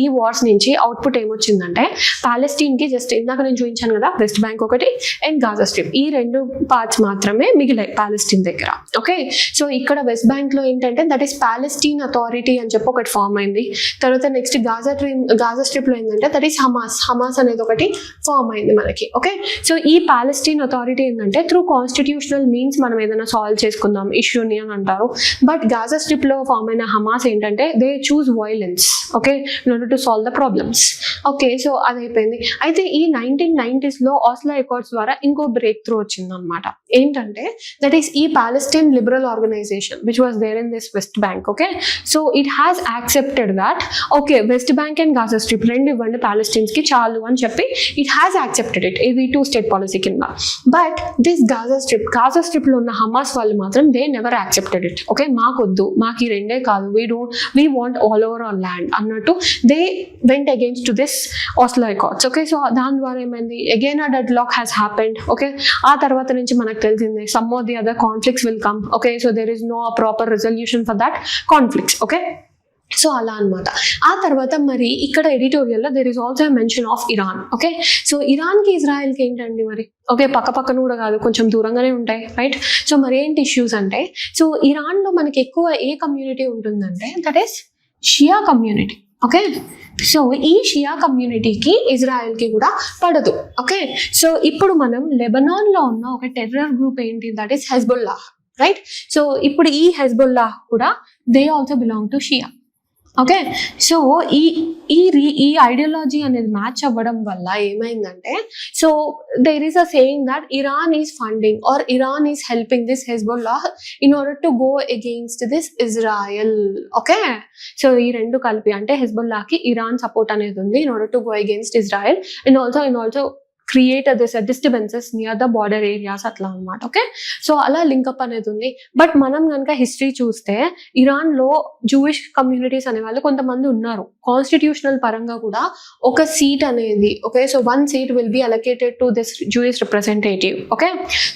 ఈ wars నుంచి అవుట్పుట్ ఏమొచ్చిందంటే ప్యాలెస్టైన్కి జస్ట్ ఇందాక నేను చూపించాను కదా వెస్ట్ బ్యాంక్ ఒకటి అండ్ గాజా స్ట్రిప్, ఈ 2 parts మాత్రమే మిగిలాయి ప్యాలెస్టైన్ దగ్గర. ఓకే, సో ఇక్కడ వెస్ట్ బ్యాంక్లో ఏంటంటే దట్ ఈస్ ప్యాలెస్టైన్ అథారిటీ అని చెప్పి ఒకటి ఫామ్ అయింది. తర్వాత నెక్స్ట్ గాజా స్ట్రిప్ లో ఏంటంటే దట్ ఈస్ హమాస్ అనేది ఒకటి ఫామ్ అయింది మనకి. ఓకే, సో ఈ ప్యాలెస్టైన్ అథారిటీ ఏంటంటే త్రూ కాన్స్టిట్యూషనల్ మీన్స్ మనం ఏదైనా సాల్వ్ చేసుకుందాం ఇష్యూని అని అంటారు. బట్ గాజా స్ట్రిప్ లో ఫామ్ అయిన హమాస్ ఏంటంటే they choose violence. Okay, in order to solve the problems. Okay, so అది అయిపోయింది. అయితే ఈ 1990s లో ఆస్లో అకార్డ్స్ ద్వారా ఇంకో బ్రేక్ త్రూ వచ్చింది అనమాట. ఏంటంటే దట్ ఈస్ ఈ Palestine liberal organisation which was there in this West Bank. Okay, so it has accepted that okay West Bank and Gaza Strip రెండు ఇవ్వండి Palestinians కి చాలు అని చెప్పి it has accepted it ఇది 2-state policy కింద. But this Gaza Strip లో ఉన్న హమాస్ వాళ్ళు మాత్రం they never accepted it. Okay, మాకొద్దు, మాకు ఈ రెండే కాదు, we want all over our land అన్నట్టు they went against to this Oslo Accords. Okay, so దాని ద్వారా ఏమైంది, again a deadlock has happened. Okay, ఆ తర్వాత నుంచి మనకు తెలిసింది some of the other conflicts will come. Okay, so there is no proper resolution for that conflicts. Okay, so అలా అనమాట. ఆ తర్వాత మరి ఇక్కడ ఎడిటోరియల్లో there is also mention of Iran. Okay, so ఇరాన్కి ఇజ్రాయెల్కి ఏంటండి మరి, ఓకే పక్క పక్కన కూడా కాదు, కొంచెం దూరంగానే ఉంటాయి, రైట్? సో మరి ఏంటి ఇష్యూస్ అంటే సో ఇరాన్లో మనకి ఎక్కువ ఏ కమ్యూనిటీ ఉంటుందంటే that is Shia community. Okay, so ఈ షియా కమ్యూనిటీకి ఇజ్రాయెల్కి కూడా పడదు. ఓకే, సో ఇప్పుడు మనం లెబనాన్లో ఉన్న ఒక టెర్రర్ గ్రూప్ ఏంటి, that is Hezbollah. Right. So ఇప్పుడు ఈ హెజ్బుల్లా కూడా they also belong to Shia. Okay, so ఈ ఐడియాలజీ అనేది మ్యాచ్ అవ్వడం వల్ల ఏమైందంటే, so there is a saying that Iran is funding or Iran is helping this Hezbollah in order to go against this Israel. Okay, so ఈ రెండు కలిపి అంటే హెజ్బుల్లాకి ఇరాన్ సపోర్ట్ అనేది ఉంది in order to go against Israel and also create this disturbances near the border areas అట్లా అనమాట. Okay, so అలా లింకప్ అనేది ఉంది. బట్ మనం కనుక హిస్టరీ చూస్తే ఇరాన్లో జూయిష్ కమ్యూనిటీస్ అనే వాళ్ళు కొంతమంది ఉన్నారు. కాన్స్టిట్యూషనల్ పరంగా కూడా ఒక సీట్ అనేది, okay, so 1 seat will be allocated to this Jewish representative. Okay,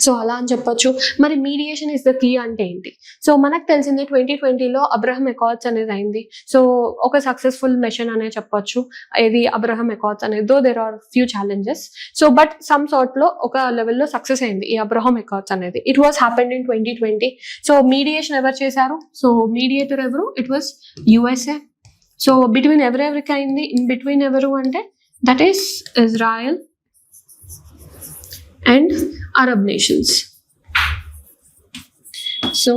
so అలా అని చెప్పొచ్చు. మరి మీడియేషన్ ఇస్ ద కీ అంటే ఏంటి? సో మనకు తెలిసింది 2020లో అబ్రహం అకార్డ్స్ అనేది అయింది. సో ఒక సక్సెస్ఫుల్ మిషన్ అనే చెప్పొచ్చు ఇది అబ్రహం అకార్డ్స్ అనేది. Though there are few challenges. So but some sort లో ఒక లెవెల్లో సక్సెస్ అయింది ఈ అబ్రహం అకార్డ్స్ అనేది. It was happened in 2020. So mediation ఎవరు చేశారు? సో మీడియేటర్ ఎవరు? It was USA. So between ఎవరెవరికి అయింది? ఇన్ బిట్వీన్ ఎవరు అంటే that is Israel and Arab nations. So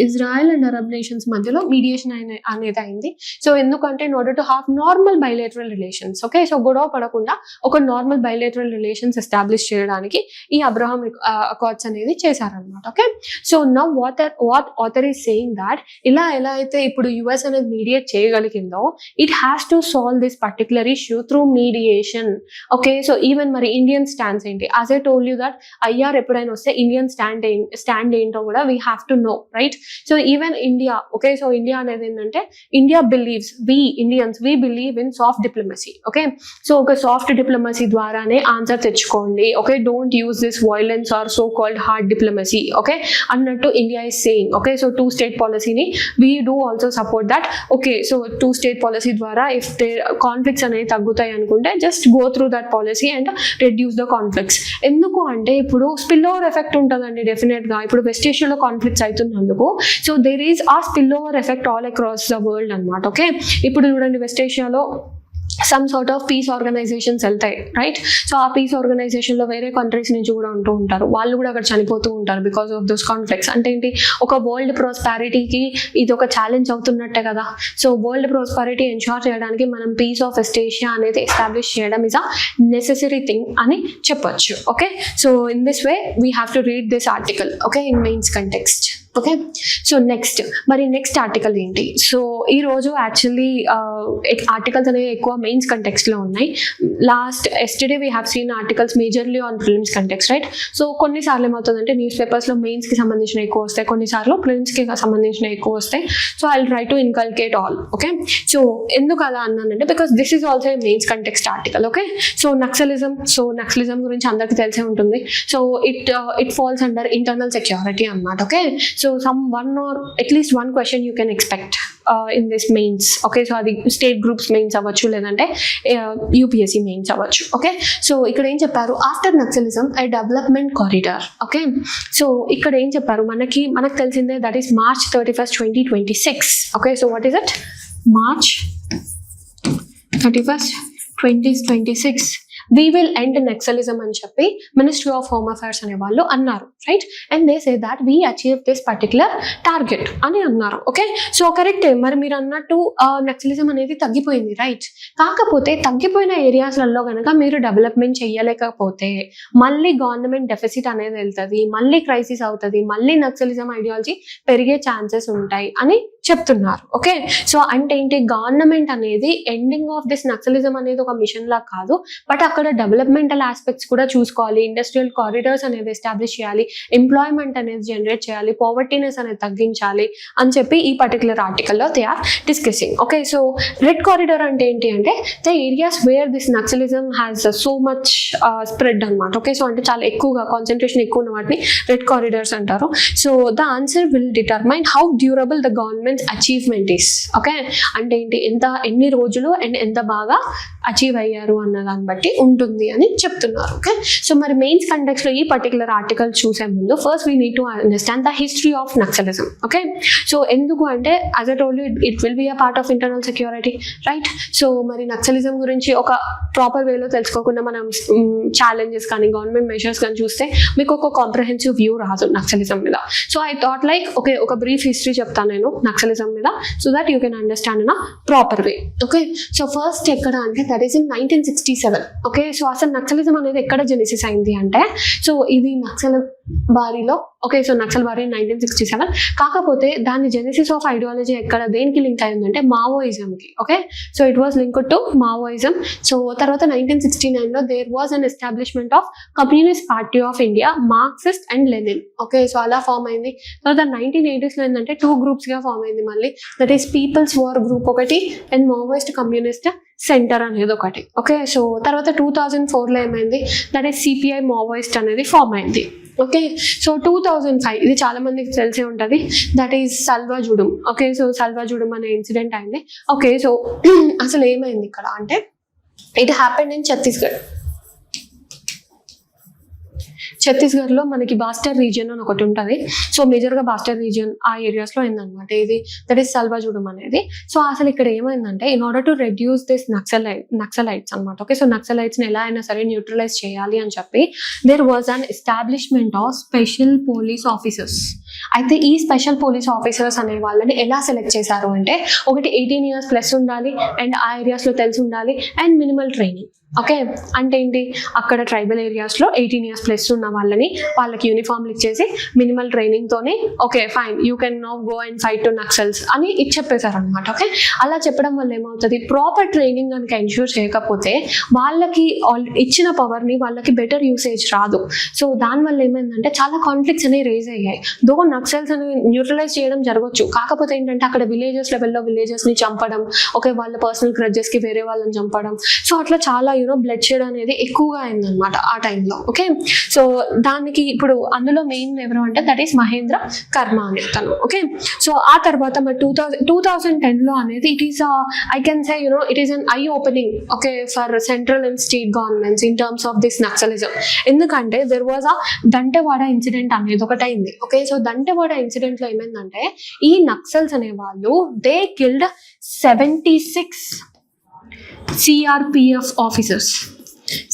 Israel and Arab nations మధ్యలో మీడియేషన్ అనేది అయింది. సో ఎందుకంటే in order to have normal bilateral relations. Okay, so గొడవ పడకుండా ఒక నార్మల్ బైలేటరల్ రిలేషన్స్ ఎస్టాబ్లిష్ చేయడానికి ఈ అబ్రహం అకార్డ్స్ అనేది చేశారనమాట. Okay, so now what author is saying that ఇలా ఎలా అయితే ఇప్పుడు US అనేది మీడియేట్ చేయగలిగిందో it has to solve this particular issue through mediation. Okay, so even మరి ఇండియన్ స్టాండ్స్ ఏంటి? As I told you that IR ఎప్పుడైనా వస్తే ఇండియన్ స్టాండ్ ఏంటో కూడా we have to know, right? So even India, okay, so India అనేది ఏంటంటే India believes, we Indians we believe in soft diplomacy. Okay, so ఒక soft diplomacy ద్వారానే answer తెచ్చుకోండి. Okay, don't use this violence or so called hard diplomacy. Okay, అన్నట్టు India is saying. Okay, so 2-state పాలసీని we do also support that. Okay, so 2-state policy ద్వారా if they conflicts అనేవి తగ్గుతాయి అనుకుంటే just go through that policy and reduce the conflicts. ఎందుకు అంటే ఇప్పుడు spill over effect ఉంటుందండి డెఫినెట్ గా. ఇప్పుడు వెస్ట్ ఏషియాలో కాన్ఫ్లిక్ట్స్ అవుతున్నందుకు సో దేర్ ఈస్ ఆ spill over effect all across the world అనమాట. ఓకే, ఇప్పుడు చూడండి వెస్ట్ ఏషియాలో some sort of peace organizations వెళ్తాయి, రైట్? సో ఆ పీస్ ఆర్గనైజేషన్లో వేరే కంట్రీస్ నుంచి కూడా ఉంటూ ఉంటారు. వాళ్ళు కూడా అక్కడ చనిపోతూ ఉంటారు బికాస్ ఆఫ్ దోస్ కాన్ఫ్లిక్ట్స్. అంటే ఏంటి? ఒక వరల్డ్ ప్రాస్పారిటీకి ఇది ఒక ఛాలెంజ్ అవుతున్నట్టే కదా. సో వరల్డ్ ప్రాస్పారిటీ ఎన్షూర్ చేయడానికి మనం పీస్ ఆఫ్ వెస్ట్ ఏషియా అనేది ఎస్టాబ్లిష్ చేయడం ఇస్ అ నెసెసరీ థింగ్ అని చెప్పొచ్చు. Okay, so in this way we have to read this article, okay, in mains context. Okay, so next article ఏంటి? So ఈరోజు actually articles అనేవి ఎక్కువ mains కంటెక్స్ట్లో ఉన్నాయి. Yesterday we have seen articles majorly on prelims context, right? So కొన్నిసార్లు ఏమవుతుందంటే news పేపర్స్లో మెయిన్స్కి సంబంధించిన ఎక్కువ వస్తాయి, కొన్నిసార్లు ప్రిలిమ్స్కి సంబంధించిన ఎక్కువ వస్తాయి. So I will try to inculcate all. Okay, so ఎందుకు అలా అన్నానంటే because this is also mains context article. Okay, so Naxalism గురించి అందరికీ తెలిసే ఉంటుంది. So it falls under internal security అన్నమాట. Okay, so one or at least one question you can expect in this mains. Okay, so adi state groups mains avvachu ledante UPSC mains avvachu. Okay, so ikkada em chepparu after Naxalism a development corridor. Okay, so ikkada em chepparu manaku telisinde that is March 31st 2026. Okay, so what is it? March 31st 2026 we will end Naxalism అని చెప్పి ministry of home affairs అనే వాళ్ళు అన్నారు, right? And they say that we achieve this particular target అని అన్నారు. Okay, so కరెక్టే. మరి మీరు అన్నట్టు నక్సలిజం అనేది తగ్గిపోయింది, రైట్? కాకపోతే తగ్గిపోయిన ఏరియాస్లలో కనుక మీరు డెవలప్మెంట్ చేయలేకపోతే మళ్ళీ గవర్నమెంట్ డెఫిసిట్ అనేది వెళ్తుంది, మళ్ళీ క్రైసిస్ అవుతుంది, మళ్ళీ నక్సలిజం ఐడియాలజీ పెరిగే ఛాన్సెస్ ఉంటాయి అని చెప్తున్నారు. ఓకే, సో అంటే ఏంటి? గవర్నమెంట్ అనేది ఎండింగ్ ఆఫ్ దిస్ నక్సలిజం అనేది ఒక మిషన్ లా కాదు, బట్ అక్కడ డెవలప్మెంటల్ ఆస్పెక్ట్స్ కూడా చూసుకోవాలి, ఇండస్ట్రియల్ కారిడార్స్ అనేవి ఎస్టాబ్లిష్ చేయాలి, ఎంప్లాయ్మెంట్ అనేది జనరేట్ చేయాలి, పావర్టీనెస్ అనేది తగ్గించాలి అని చెప్పి ఈ పర్టికులర్ ఆర్టికల్లో they are discussing. Okay, so red corridor అంటే ఏంటి అంటే the areas where this Naxalism has so much spread అనమాట. ఓకే, సో అంటే చాలా ఎక్కువగా కాన్సన్ట్రేషన్ ఎక్కువ ఉన్న వాటిని రెడ్ కారిడార్స్ అంటారు. So the answer will determine how durable the government governments achievement is. Okay, అంటే ఏంటి, ఎన్ని రోజులు అండ్ ఎంత బాగా అచీవ్ అయ్యారు అన్న దాన్ని బట్టి ఉంటుంది అని చెప్తున్నారు. ఓకే, సో మరి మెయిన్స్ కంటెక్స్ట్ లో ఈ పర్టికులర్ ఆర్టికల్ చూసే ముందు first we need to understand the history of Naxalism. Okay, so ఎందుకు అంటే as I told you it will be a part of internal security, right? So మరి నక్సలిజం గురించి ఒక ప్రాపర్ వేలో తెలుసుకోకుండా మనం ఛాలెంజెస్ కానీ గవర్నమెంట్ మెజర్స్ కానీ చూస్తే మీకు ఒక కాంప్రహెన్సివ్ వ్యూ రాదు నక్సలిజం మీద. So I thought like okay, ఒక బ్రీఫ్ హిస్టరీ చెప్తాను నేను నక్సలిజం మీద, so that you can understand in a proper way. Okay, so first ఎక్కడ అంటే that is in 1967. Okay, so అసలు నక్సలిజం అనేది ఎక్కడ జెనిసిస్ అయింది అంటే, సో ఇది నక్సల్ బారీలో. ఓకే, సో నక్సల్ బారీ 1967. కాకపోతే దాని జెనిసిస్ ఆఫ్ ఐడియాలజీ ఎక్కడ దేనికి లింక్ అయిందంటే మావోయిజంకి. Okay, so it was linked to Maoism. So తర్వాత 1969లో there was an establishment of communist party of India, Marxist and Lenin. Okay, so అలా ఫామ్ అయింది. తర్వాత 1980స్లో ఏంటంటే 2 గ్రూప్స్గా ఫామ్ అయింది మళ్ళీ, that is people's war group ఒకటి అండ్ మావోయిస్ట్ కమ్యూనిస్ట్ సెంటర్ అనేది ఒకటి. ఓకే, సో తర్వాత 2004లో ఏమైంది, దట్ ఈస్ సిపిఐ మావోయిస్ట్ అనేది ఫామ్ అయింది. ఓకే, సో 2005 ఇది చాలా మందికి తెలిసే ఉంటుంది, that is Salwa Judum. Okay, so Salwa Judum అనే ఇన్సిడెంట్ అయింది. ఓకే, సో అసలు ఏమైంది ఇక్కడ అంటే, ఇట్ హ్యాపెండ్ ఇన్ ఛత్తీస్గఢ్లో మనకి బాస్టర్ రీజియన్ అని ఒకటి ఉంటుంది. సో మేజర్గా బాస్టర్ రీజియన్ ఆ ఏరియాస్లో అయిందనమాట ఇది, దట్ ఈస్ సల్వాజుడుం అనేది. సో అసలు ఇక్కడ ఏమైందంటే, in order to reduce this Naxalites అనమాట. ఓకే, సో నక్సలైట్స్ని ఎలా అయినా సరే న్యూట్రలైజ్ చేయాలి అని చెప్పి there was an establishment of special police officers. అయితే ఈ స్పెషల్ పోలీస్ ఆఫీసర్స్ అనే వాళ్ళని ఎలా సెలెక్ట్ చేశారు అంటే, ఒకటి 18 years ప్లస్ ఉండాలి అండ్ ఆ ఏరియాస్లో తెలిసి ఉండాలి అండ్ మినిమల్ ట్రైనింగ్. ఓకే, అంటే ఏంటి, అక్కడ ట్రైబల్ ఏరియాస్లో 18 years ప్లస్ ఉన్న వాళ్ళకి యూనిఫామ్లు ఇచ్చేసి మినిమల్ ట్రైనింగ్తోనే okay fine you can now go and fight to Naxals అని చెప్పేశారు అనమాట. ఓకే, అలా చెప్పడం వల్ల ఏమవుతుంది, ప్రాపర్ ట్రైనింగ్ కనుక ఎన్ష్యూర్ చేయకపోతే వాళ్ళకి ఇచ్చిన పవర్ని వాళ్ళకి బెటర్ యూసేజ్ రాదు. సో దానివల్ల ఏమైందంటే చాలా కాన్ఫ్లిక్ట్స్ అనేవి రేజ్ అయ్యాయి. దో నక్సల్స్ అనేవి న్యూట్రలైజ్ చేయడం జరగవచ్చు, కాకపోతే ఏంటంటే అక్కడ విలేజెస్ లెవెల్లో విలేజెస్ని చంపడం, ఓకే వాళ్ళ పర్సనల్ గ్రడ్జెస్కి వేరే వాళ్ళని చంపడం, సో అట్లా చాలా బ్లడ్ షెడ్ అనేది ఎక్కువగా అయిందనమాట ఆ టైంలో. ఓకే, సో దానికి ఇప్పుడు అందులో మెయిన్ ఎవరు అంటే దట్ ఈస్ మహేంద్ర కర్మ అనే తను. ఓకే, సో ఆ తర్వాత మరి 2010లో అనేది it is I can say it is an eye opening okay for central and state governments in terms of this naxalism. ఎందుకంటే దెర్ వాజ్ అ దంటెవాడ ఇన్సిడెంట్ అనేది ఒకటి అయింది. ఓకే, సో దంటెవాడ ఇన్సిడెంట్ లో ఏమైందంటే, ఈ నక్సల్స్ అనే వాళ్ళు they killed 76 CRPF officers.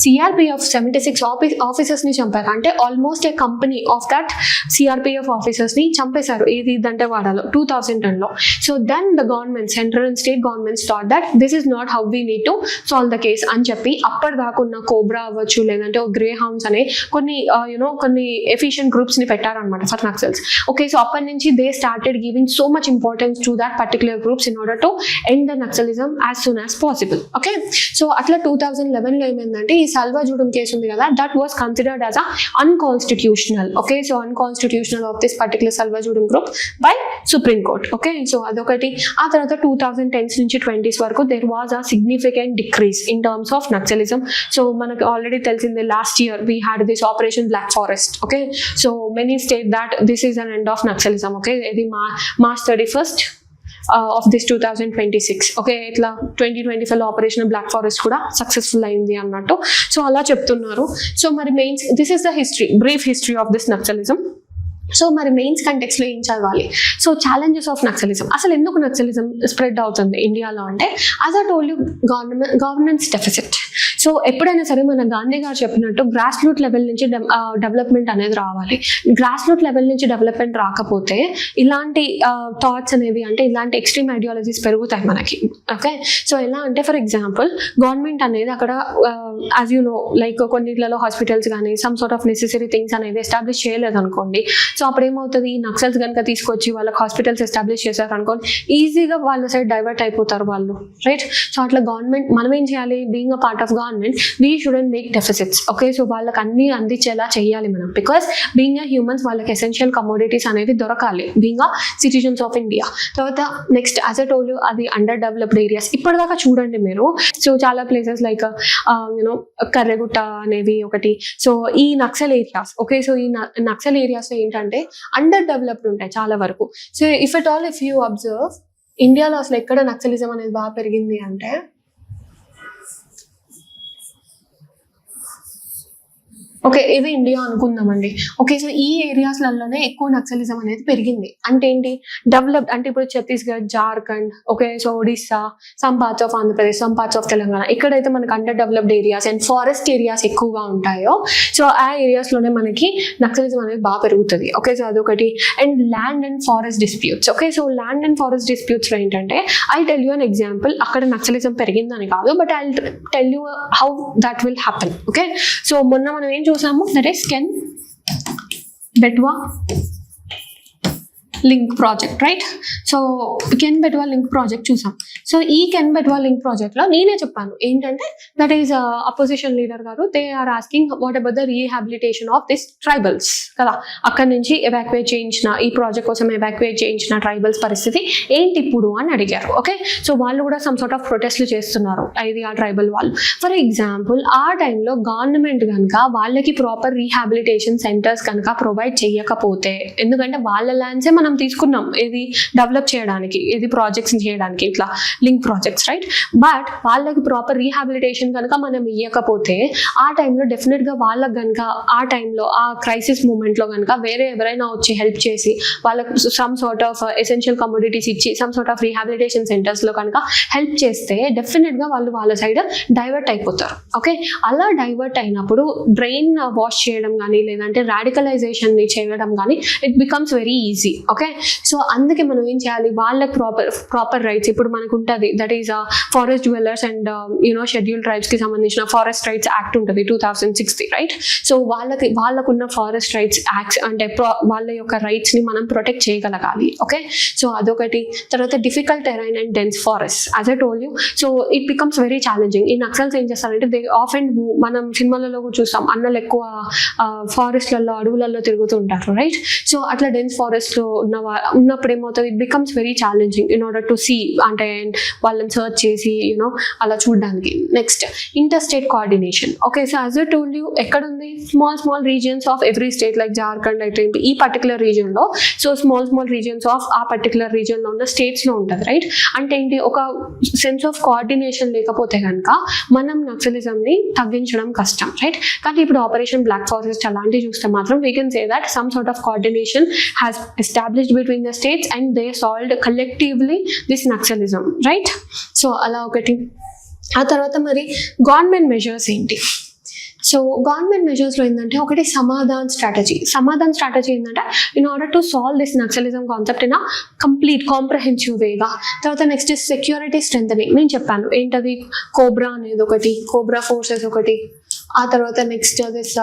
CRPF 76 ఆఫీసర్స్ని చంపారు. అంటే almost a company of that CRPF ఆఫీసర్స్ని చంపేశారు ఇది దంటెవాడలో 2010లో. So then the government, central and state governments thought that this is not how we need to solve the case అని చెప్పి అప్పటిదాకా ఉన్న కోబ్రా అవ్వచ్చు లేదంటే గ్రే హౌండ్స్ అనే కొన్ని ఎఫిషియెంట్ గ్రూప్స్ని పెట్టారనమాట ఫర్ నక్సల్స్. ఓకే, సో అప్పటి నుంచి they started giving so much importance to that particular groups in order to end the naxalism as soon as possible. Okay, so అట్లా 2011లో ఏమైందంటే ఈ సల్వాజుడుం కేసు ఉంది కదా, that was considered as unconstitutional. Okay, so unconstitutional of this particular Salwa Judum group by supreme court. Okay, so అదొకటి. ఆ తర్వాత 2010s నుంచి 20s వరకు there was a significant decrease in terms of naxalism. So మనకు ఆల్రెడీ తెలిసిందే last year we had this operation black forest. Okay, so many state that this is an end of Naxalism. Okay, ఇది March 31st of this 2026. Okay, ఇట్లా 2025లో operation black forest కూడా successful అయింది అన్నట్టు. So అలా చెప్తున్నారు. సో మరి mains this is the history, brief history of this Naxalism. So మరి మెయిన్స్ కంటెక్స్లో ఏం చదవాలి? సో ఛాలెంజెస్ ఆఫ్ నక్సలిజం, అసలు ఎందుకు నక్సలిజం స్ప్రెడ్ అవుతుంది ఇండియాలో అంటే, as I told you governance deficit. So ఎప్పుడైనా సరే మన గాంధీ గారు చెప్పినట్టు గ్రాస్ రూట్ లెవెల్ నుంచి డెవలప్మెంట్ అనేది రావాలి. గ్రాస్ రూట్ లెవెల్ నుంచి డెవలప్మెంట్ రాకపోతే ఇలాంటి థాట్స్ అనేవి అంటే ఇలాంటి ఎక్స్ట్రీమ్ ఐడియాలజీస్ పెరుగుతాయి మనకి. ఓకే, సో ఎలా అంటే ఫర్ ఎగ్జాంపుల్ గవర్నమెంట్ అనేది అక్కడ యాజ్ యూ నో లైక్ కొన్నిట్లలో హాస్పిటల్స్ కానీ some sort of necessary things అనేవి ఎస్టాబ్లిష్ చేయలేదు అనుకోండి. సో అప్పుడు ఏమవుతుంది, నక్సల్స్ కనుక తీసుకొచ్చి వాళ్ళకి హాస్పిటల్స్ ఎస్టాబ్లిష్ చేశారు అనుకోండి, ఈజీగా వాళ్ళ సైడ్ డైవర్ట్ అయిపోతారు వాళ్ళు, రైట్? సో అట్లా గవర్నమెంట్ మనం ఏం చేయాలి, being a part of government we shouldn't make deficits. Okay, so వాళ్ళకి అన్ని అందించేలా చేయాలి మనం. బికాస్ బీయింగ్ అ హ్యూమన్స్ వాళ్ళకి ఎసెన్షియల్ కమోడిటీస్ అనేవి దొరకాలి being a citizens of India. తర్వాత next as I told you అది అండర్ డెవలప్డ్ ఏరియాస్. ఇప్పటిదాకా చూడండి మీరు, సో చాలా ప్లేసెస్ లైక్ యూనో కర్రెగుట్ట అనేవి ఒకటి. సో ఈ నక్సల్ ఏరియాస్, ఓకే, సో ఈ నక్సల్ ఏరియాస్ ఏంటంటే అండర్ డెవలప్డ్ ఉంటాయి చాలా వరకు. సో ఇఫ్ యూ అబ్జర్వ్ ఇండియాలో అసలు ఎక్కడ నక్సలిజం అనేది బాగా పెరిగింది అంటే ఓకే ఇది ఇండియా అనుకుందామండి. ఓకే, సో ఈ ఏరియాస్లలోనే ఎక్కువ నక్సలిజం అనేది పెరిగింది. అంటే ఏంటి, డెవలప్డ్ అంటే ఇప్పుడు Chhattisgarh, Jharkhand, okay, so Odisha, some parts of Andhra Pradesh, some parts of Telangana, ఎక్కడైతే మనకి under developed areas and forest areas ఎక్కువగా ఉంటాయో సో ఆ ఏరియాస్లోనే మనకి నక్సలిజం అనేది బాగా పెరుగుతుంది. ఓకే, సో అదొకటి. And land and forest disputes. Okay, so land and forest డిస్ప్యూట్స్లో ఏంటంటే I tell you an example. అక్కడ నక్సలిజం పెరిగిందని కాదు, but I tell you how that will happen. Okay, so మొన్న మనం ఏం చూసాము, that is Ken Betwa link project, right? So Ken Betwa link project చూసాం. సో ఈ కెన్ బెట్వా లింక్ ప్రాజెక్ట్లో నేనే చెప్పాను ఏంటంటే దట్ ఈస్ అపోజిషన్ లీడర్ గారు they are asking what about the rehabilitation of this tribals కదా. అక్కడ నుంచి ఎవాక్యుయేట్ చేయించిన, ఈ ప్రాజెక్ట్ కోసం ఎవాక్యుయేట్ చేయించిన ట్రైబల్స్ పరిస్థితి ఏంటి ఇప్పుడు అని అడిగారు. ఓకే, సో వాళ్ళు కూడా సమ్ సార్ట్ ఆఫ్ ప్రొటెస్ట్లు చేస్తున్నారు ఇది ఆ ట్రైబల్ వాళ్ళు. ఫర్ ఎగ్జాంపుల్ ఆ టైంలో గవర్నమెంట్ కనుక వాళ్ళకి ప్రాపర్ రీహాబిలిటేషన్ సెంటర్స్ కనుక ప్రొవైడ్ చేయకపోతే, ఎందుకంటే వాళ్ళ ల్యాండ్సే మనం తీసుకున్నాం ఇది డెవలప్ చేయడానికి, ఇది ప్రాజెక్ట్స్ చేయడానికి, ఇట్లా లింక్ ప్రాజెక్ట్స్, రైట్? బట్ వాళ్ళకి ప్రాపర్ రీహాబిలిటేషన్ కనుక మనం ఇవ్వకపోతే ఆ టైంలో డెఫినెట్గా వాళ్ళకి కనుక ఆ టైంలో ఆ క్రైసిస్ మూమెంట్లో కనుక వేరే ఎవరైనా వచ్చి హెల్ప్ చేసి వాళ్ళకి some sort of essential commodities ఇచ్చి సమ్ సార్ట్ ఆఫ్ రీహాబిలిటేషన్ సెంటర్స్లో కనుక హెల్ప్ చేస్తే డెఫినెట్గా వాళ్ళు వాళ్ళ సైడ్ డైవర్ట్ అయిపోతారు. ఓకే, అలా డైవర్ట్ అయినప్పుడు బ్రెయిన్ వాష్ చేయడం కానీ లేదంటే రాడికలైజేషన్ని చేయడం కానీ it becomes very easy. Okay, so అందుకే మనం ఏం చేయాలి, వాళ్ళకి ప్రాపర్ రైట్స్ ఇప్పుడు మనకు ఉంటుంది, that is forest dwellers and you know schedule ట్రైబ్స్కి సంబంధించిన ఫారెస్ట్ రైట్స్ యాక్ట్ ఉంటుంది 2006, రైట్? సో వాళ్ళకున్న ఫారెస్ట్ రైట్స్ యాక్ట్స్ అంటే వాళ్ళ యొక్క రైట్స్ని మనం ప్రొటెక్ట్ చేయగలగాలి. ఓకే, సో అదొకటి. తర్వాత difficult terrain and dense forest as I told you. So it becomes very challenging. ఈ నక్సల్స్ ఏం చేస్తారంటే దే ఆఫ్ అండ్ మనం సినిమాలలో కూడా చూస్తాం, అన్నలు ఎక్కువ ఫారెస్ట్లలో అడవులలో తిరుగుతూ ఉంటారు, రైట్? సో అట్లా డెన్స్ ఫారెస్ట్లో ఉన్నప్పుడు ఏమవుతుంది, it becomes very challenging in order to see, అంటే వాళ్ళని సర్చ్ చేసి యూనో అలా చూడడానికి. Next inter state coordination. Okay, so as I told you ఎక్కడుంది, small regions of every state like Jharkhand అయితే ఈ పర్టికులర్ రీజియన్లో, సో స్మాల్ రీజియన్స్ ఆఫ్ ఆ పర్టికులర్ రీజియన్లో ఉన్న స్టేట్స్లో ఉంటుంది, రైట్? అంటే ఏంటి, ఒక సెన్స్ ఆఫ్ కోఆర్డినేషన్ లేకపోతే కనుక మనం నక్సలిజంని తగ్గించడం కష్టం, రైట్? కానీ ఇప్పుడు ఆపరేషన్ బ్లాక్ ఫారెస్ట్ అలాంటివి చూస్తే మాత్రం we can say that some sort of coordination has established between the states and they solved collectively this Naxalism, right? So అలా ఒకటి. ఆ తర్వాత మరి గవర్నమెంట్ మెజర్స్ ఏంటి? సో గవర్నమెంట్ మెజర్స్లో ఏంటంటే ఒకటి సమాధాన్ స్ట్రాటజీ ఏంటంటే in order to solve this Naxalism concept in complete comprehensive వేగా. తర్వాత నెక్స్ట్ సెక్యూరిటీ స్ట్రెంథనింగ్ నేను చెప్పాను ఏంటది, కోబ్రా అనేది ఒకటి, కోబ్రా ఫోర్సెస్ ఒకటి. ఆ తర్వాత నెక్స్ట్ దిస్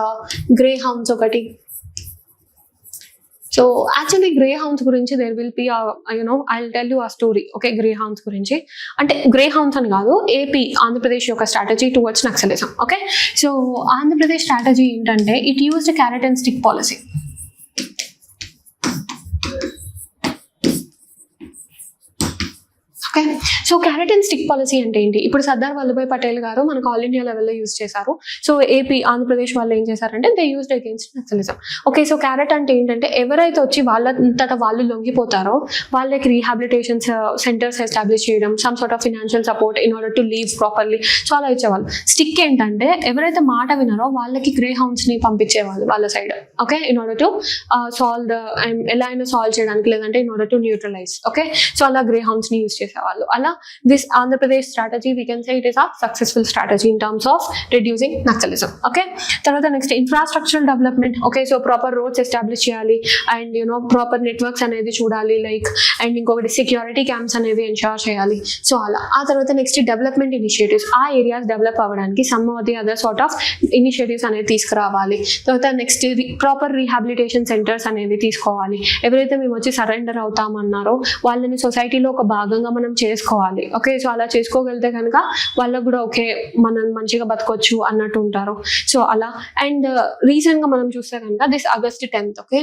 గ్రే హౌండ్స్ ఒకటి. సో యాక్చువల్లీ గ్రే హౌండ్స్ గురించి there will be you know I will tell you ఆ స్టోరీ. ఓకే, గ్రే హౌండ్స్ గురించి అంటే గ్రే హౌండ్స్ అని కాదు, ఏపీ ఆంధ్రప్రదేశ్ యొక్క strategy towards naxalism. Okay, so Andhra Pradesh strategy ఏంటంటే it used carrot and stick policy. Okay, so carrot and stick policy అంటే ఏంటి, ఇప్పుడు సర్దార్ వల్లభాయ్ పటేల్ గారు మనకు ఆల్ ఇండియా లెవెల్లో యూజ్ చేశారు. సో ఏపీ ఆంధ్రప్రదేశ్ వాళ్ళు ఏం చేశారంటే they used against naxalism. Okay, so carrot అంటే ఏంటంటే ఎవరైతే వచ్చి వాళ్ళంతటా వాళ్ళు లొంగిపోతారో వాళ్ళకి రీహాబిలిటేషన్ సెంటర్స్ ఎస్టాబ్లిష్ చేయడం, some sort of financial support in order to leave properly, so అలా ఇచ్చేవాళ్ళు. స్టిక్ ఏంటంటే ఎవరైతే మాట వినారో వాళ్ళకి గ్రే హౌండ్స్ని పంపించేవాళ్ళు వాళ్ళ side. Okay, in order to solve ఎలా అయినా సాల్వ్ చేయడానికి, లేదంటే in order to neutralise. Okay, so అలా గ్రే హౌండ్స్ని యూజ్ చేసేవాళ్ళు. అలా this Andhra Pradesh strategy we can say it is a successful strategy in terms of reducing naxalism. Okay, తర్వాత next infrastructural development. Okay, so proper roads establish చేయాలి and you know proper networks అనేది చూడాలి like, and ఇంకొకటి security camps అనేవి ensure చేయాలి. So అలా. ఆ తర్వాత నెక్స్ట్ డెవలప్మెంట్ ఇనిషియేటివ్స్, ఆ ఏరియాస్ డెవలప్ అవ్వడానికి some of the other sort of initiatives అనేది తీసుకురావాలి. తర్వాత నెక్స్ట్ ప్రాపర్ రీహాబిలిటేషన్ సెంటర్స్ అనేవి తీసుకోవాలి. ఎవరైతే మేము వచ్చి సరెండర్ అవుతామన్నారో వాళ్ళని సొసైటీలో ఒక భాగంగా మనం మనం చేసుకోవాలి. ఓకే, సో అలా చేసుకోగలిగితే కనుక వాళ్ళకు కూడా ఓకే మనం మంచిగా బతకొచ్చు అన్నట్టు ఉంటారు. సో అలా. అండ్ రీసెంట్గా మనం చూస్తే కనుక దిస్ August 10th, ఓకే,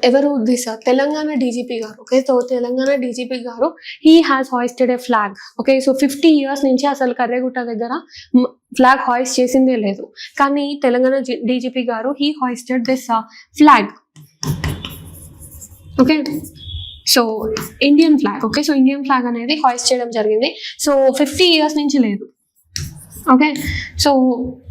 ఎవరు దిస్ తెలంగాణ డీజీపీ గారు. ఓకే, సో తెలంగాణ డీజీపీ గారు he has hoisted a flag. Okay, so 50 years నుంచి అసలు కర్రెగుట్ట దగ్గర ఫ్లాగ్ హాయిస్ట్ చేసిందే లేదు. కానీ తెలంగాణ డీజీపీ గారు he hoisted this flag. Okay, so Indian flag. Okay, so Indian flag అనేది హాయిస్ట్ చేయడం జరిగింది. సో 50 years నుంచి లేదు. Okay, so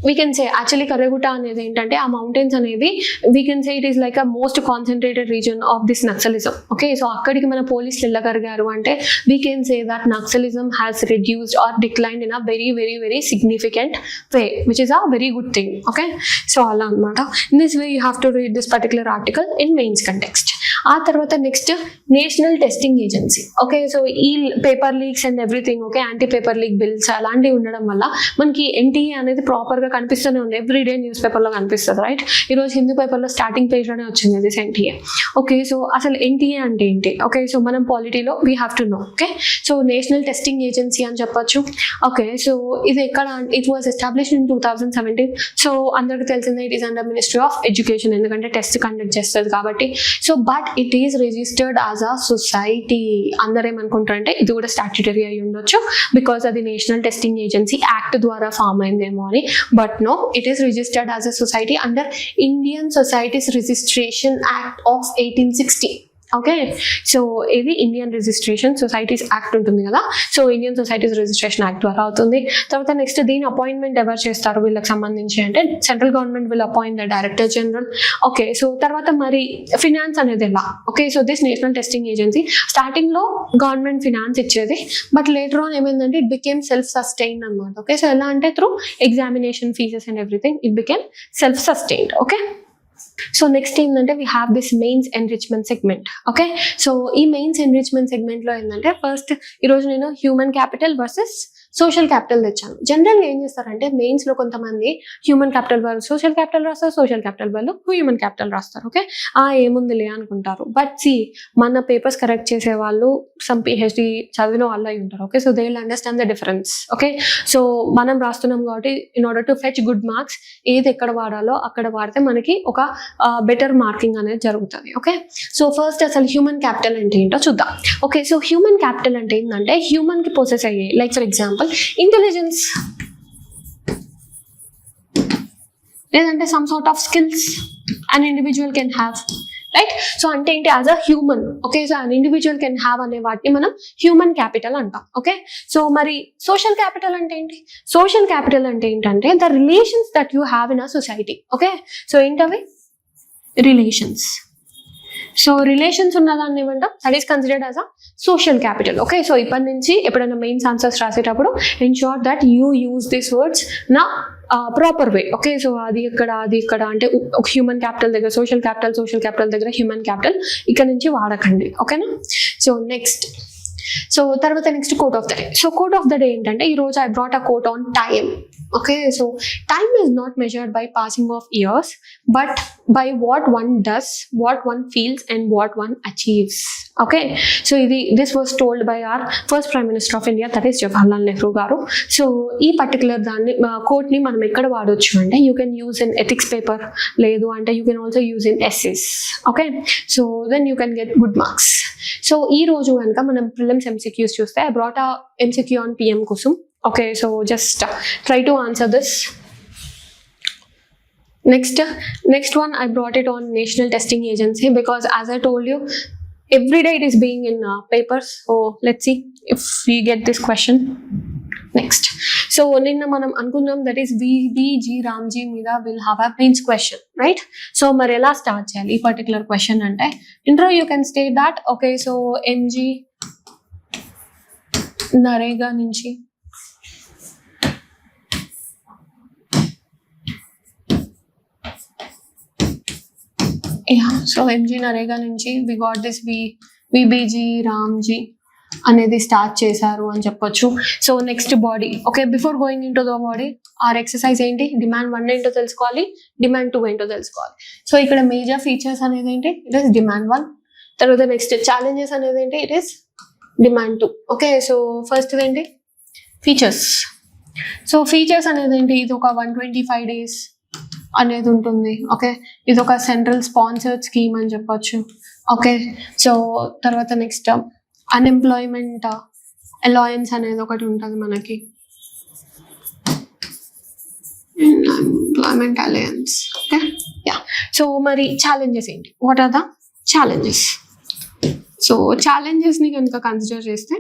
we can say actually Karregutta అనేది ఏంటంటే ఆ మౌంటైన్స్ అనేది we can say it is like a most concentrated region of this Naxalism. Okay, so అక్కడికి మన పోలీసులు వెళ్ళగలిగారు అంటే we can say that Naxalism has reduced or declined in a very very very significant way, which is a very good thing. Okay, so అలా అనమాట. In this way you have to read this particular article in mains context. ఆ తర్వాత next national testing agency. Okay, so ఈ paper leaks and everything, okay, anti paper leak bills అలాంటివి ఉండడం వల్ల మనకి NTA అనేది ప్రాపర్గా కనిపిస్తూనే ఉంది. ఎవ్రీడే న్యూస్ పేపర్లో కనిపిస్తుంది, రైట్? ఈరోజు హిందూ పేపర్లో స్టార్టింగ్ పేజ్లోనే వచ్చింది దిస్ ఎన్టీఏ. ఓకే, సో అసలు ఎన్టీఏ అంటే ఏంటి? ఓకే, సో మనం పాలిటీలో we have to know. Okay, so national testing agency అని చెప్పొచ్చు. ఓకే, సో ఇది ఎక్కడ? It was established in 2017. So అందరికి తెలిసిందే it is under ministry of education, ఎందుకంటే టెస్ట్ కండక్ట్ చేస్తుంది కాబట్టి. So but it is registered as a society. అందరూ ఏమనుకుంటారంటే ఇది కూడా స్టాట్యుటరీ అయి ఉండొచ్చు బికాస్ అది నేషనల్ టెస్టింగ్ ఏజెన్సీ యాక్ట్ ద్వారా ఫామ్ అయిందేమో అని. But no, it is registered as a society under Indian societies registration act of 1860. Okay, so ఇది ఇండియన్ రిజిస్ట్రేషన్ సొసైటీస్ యాక్ట్ ఉంటుంది కదా, so Indian societies registration act ద్వారా అవుతుంది. తర్వాత నెక్స్ట్ దీని అపాయింట్మెంట్ ఎవరు చేస్తారు వీళ్ళకి సంబంధించి అంటే central government will appoint the director general. Okay, so తర్వాత మరి ఫినాన్స్ అనేది ఎలా? Okay, so this national testing agency స్టార్టింగ్లో గవర్నమెంట్ ఫినాన్స్ ఇచ్చేది, బట్ లేటర్ ఆన్ ఏమైందంటే ఇట్ బికేమ్ సెల్ఫ్ సస్టైన్డ్ అనమాట. ఓకే, సో ఎలా అంటే through examination fees and everything it became self sustained. Okay, so next ఏంటంటే we have this mains enrichment segment. Okay, so ఈ mains enrichment సెగ్మెంట్లో ఏంటంటే first ఈరోజు నేను human capital versus social capital తెచ్చాను. జనరల్గా ఏం చేస్తారంటే మెయిన్స్లో కొంతమంది హ్యూమన్ క్యాపిటల్ వాళ్ళు సోషల్ క్యాపిటల్ రాస్తారు, సోషల్ క్యాపిటల్ వాళ్ళు హ్యూమన్ క్యాపిటల్ రాస్తారు. ఓకే, ఏముందిలే అనుకుంటారు. బట్ సి మన పేపర్స్ కరెక్ట్ చేసే వాళ్ళు సమ్ పిహెచ్డి చదివిన వాళ్ళు అయి ఉంటారు. Okay, so they will understand the difference. Okay, so మనం రాస్తున్నాం కాబట్టి in order to fetch good marks ఏది ఎక్కడ వాడాలో అక్కడ వాడితే మనకి ఒక బెటర్ మార్కింగ్ అనేది జరుగుతుంది. ఓకే, సో ఫస్ట్ అసలు హ్యూమన్ క్యాపిటల్ అంటే ఏంటో చూద్దాం. ఓకే, సో హ్యూమన్ క్యాపిటల్ అంటే ఏంటంటే హ్యూమన్కి పొసెస్ అయ్యే, లైక్ ఫర్ ఎగ్జాంపుల్ ఇంటెలిజెన్స్ లేదంటే some sort of skills an individual can have, right? So అంటే ఏంటి? As a human. Okay, so an individual can have అనే వాటిని మనం హ్యూమన్ క్యాపిటల్ అంటాం. ఓకే, సో మరి సోషల్ క్యాపిటల్ అంటే ఏంటి? సోషల్ క్యాపిటల్ అంటే ఏంటంటే the relations that you have in a society. Okay, so ఏంటవి? రిలేషన్స్. సో రిలేషన్స్ ఉన్నదాన్ని ఏమంటాం? That is considered as a social capital. Okay, so ఇప్పటి నుంచి ఎప్పుడైనా మెయిన్స్ ఆన్సర్స్ రాసేటప్పుడు ensure that you use these words నా ప్రాపర్ వే. ఓకే, సో అది ఇక్కడ అంటే హ్యూమన్ క్యాపిటల్ దగ్గర సోషల్ క్యాపిటల్ దగ్గర హ్యూమన్ క్యాపిటల్ ఇక్కడ నుంచి వాడకండి. ఓకేనా? సో తర్వాత next quote of the day. So quote of the day ఏంటంటే ఈరోజు I brought a coat on time. Okay, so time is not measured by passing of years but by what one does, what one feels and what one achieves. Okay, so this was told by our first prime minister of India, that is Jawaharlal Nehru garu. So ఈ particular కోట్ని మనం ఎక్కడ వాడొచ్చు అంటే you can use in ethics paper, లేదు అంటే you can also use in essays. Okay, so then you can get good marks. So ఈ రోజు కనుక మనం ప్రిలిమ్స్ MCQs చూస్తే I brought a MCQ on PM Kusum. Okay, so just try to answer this. Next one I brought it on National Testing Agency because as I told you every day it is being in papers. So let's see if we get this question. Next, so నిన్న మనం అనుకున్నాం that is VBG Ramji మీద will have a means question, right? So మరి ఎలా start చేయాలి ఈ particular question అంటే intro you can state that. Okay, so MG NREGA నుంచి సో MG నరేగా నుంచి we got this VBG Ramji అనేది స్టార్ట్ చేశారు అని చెప్పొచ్చు. So next body. Okay, before going in to the body are exercise ఏంటి? డిమాండ్ 1 ఏంటో తెలుసుకోవాలి, డిమాండ్ 2 ఏంటో తెలుసుకోవాలి. సో ఇక్కడ మేజర్ ఫీచర్స్ అనేది ఏంటి? It is demand 1. తర్వాత నెక్స్ట్ ఛాలెంజెస్ అనేది ఏంటి? It is demand 2. Okay, so first ఏంటి ఫీచర్స్. సో ఫీచర్స్ అనేది ఏంటి, ఇది ఒక 125 days అనేది ఉంటుంది. ఓకే, ఇది ఒక సెంట్రల్ స్పాన్సర్డ్ స్కీమ్ అని చెప్పొచ్చు. ఓకే, సో తర్వాత నెక్స్ట్ అన్ఎంప్లాయ్మెంట్ అలయన్స్ అనేది ఒకటి ఉంటుంది మనకి, employment alliance. Okay, yeah. So మరి ఛాలెంజెస్ ఏంటి, what are the challenges? So ఛాలెంజెస్ని కనుక కన్సిడర్ చేస్తే,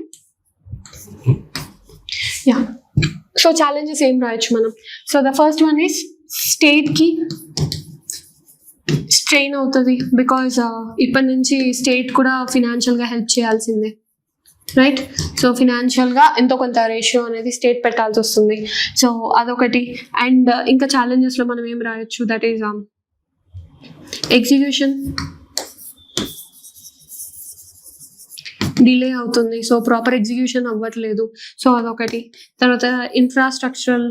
యా, సో ఛాలెంజెస్ ఏం రాయొచ్చు మనం? So the first one is స్టేట్కి స్ట్రెయిన్ అవుతుంది, బికాజ్ ఇప్పటి నుంచి స్టేట్ కూడా ఫినాన్షియల్గా హెల్ప్ చేయాల్సిందే, రైట్? సో ఫినాన్షియల్గా ఎంతో కొంత రేషియో అనేది స్టేట్ పెట్టాల్సి వస్తుంది. సో అదొకటి. అండ్ ఇంకా ఛాలెంజెస్లో మనం ఏం రాయొచ్చు, దట్ ఈస్ ఎగ్జిక్యూషన్ డిలే అవుతుంది, సో ప్రాపర్ ఎగ్జిక్యూషన్ అవ్వట్లేదు, సో అదొకటి. తర్వాత ఇన్ఫ్రాస్ట్రక్చరల్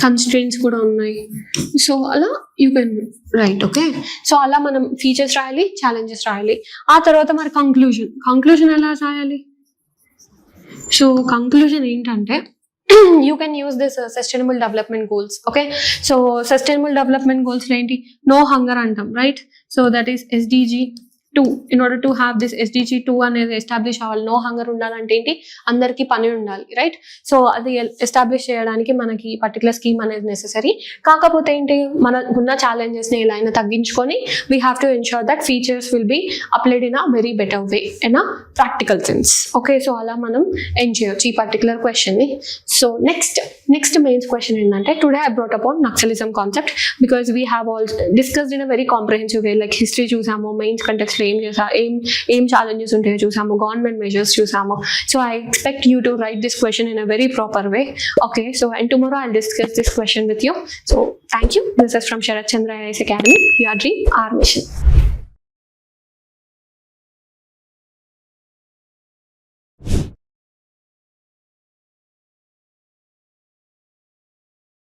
కన్స్ట్రెయిన్స్ కూడా ఉన్నాయి. సో అలా you can write. Okay, so అలా మనం ఫీచర్స్ రాయాలి, ఛాలెంజెస్ రాయాలి. ఆ తర్వాత మరి కంక్లూజన్ ఎలా రాయాలి? సో కంక్లూజన్ ఏంటంటే, you can use this sustainable development goals. Okay, so sustainable development goals ఏంటి, no hunger అంటాం, right? So that is SDG 2. in order to have this SDG 2 అనేది ఎస్టాబ్లిష్ అవ్వాలి. నో హంగర్ ఉండాలంటే ఏంటి, అందరికీ పని ఉండాలి, రైట్? సో అది ఎస్టాబ్లిష్ చేయడానికి మనకి పర్టికులర్ స్కీమ్ అనేది నెసెసరీ. కాకపోతే ఏంటి, మన ఉన్న ఛాలెంజెస్ని ఎలా అయినా తగ్గించుకొని we have to ensure that features will be applied in a very better way, in a practical sense. Okay, so అలా మనం ఎండ్ చేయొచ్చు ఈ పర్టికులర్ క్వశ్చన్ని. సో నెక్స్ట్ మెయిన్స్ క్వశ్చన్ ఏంటంటే, today I brought upon naxalism concept because we have also discussed in a very comprehensive way. Like history చూసాము, mains context ఏం challenges ఉంటాయో చూసాము, గవర్నమెంట్ మెజర్స్ చూసాము. So I expect you to right this question in a very proper way. Okay, so and tomorrow I'll discuss this question with you. So thank you. This is from Sharat Chandra IAS Academy. Your dream, our mission.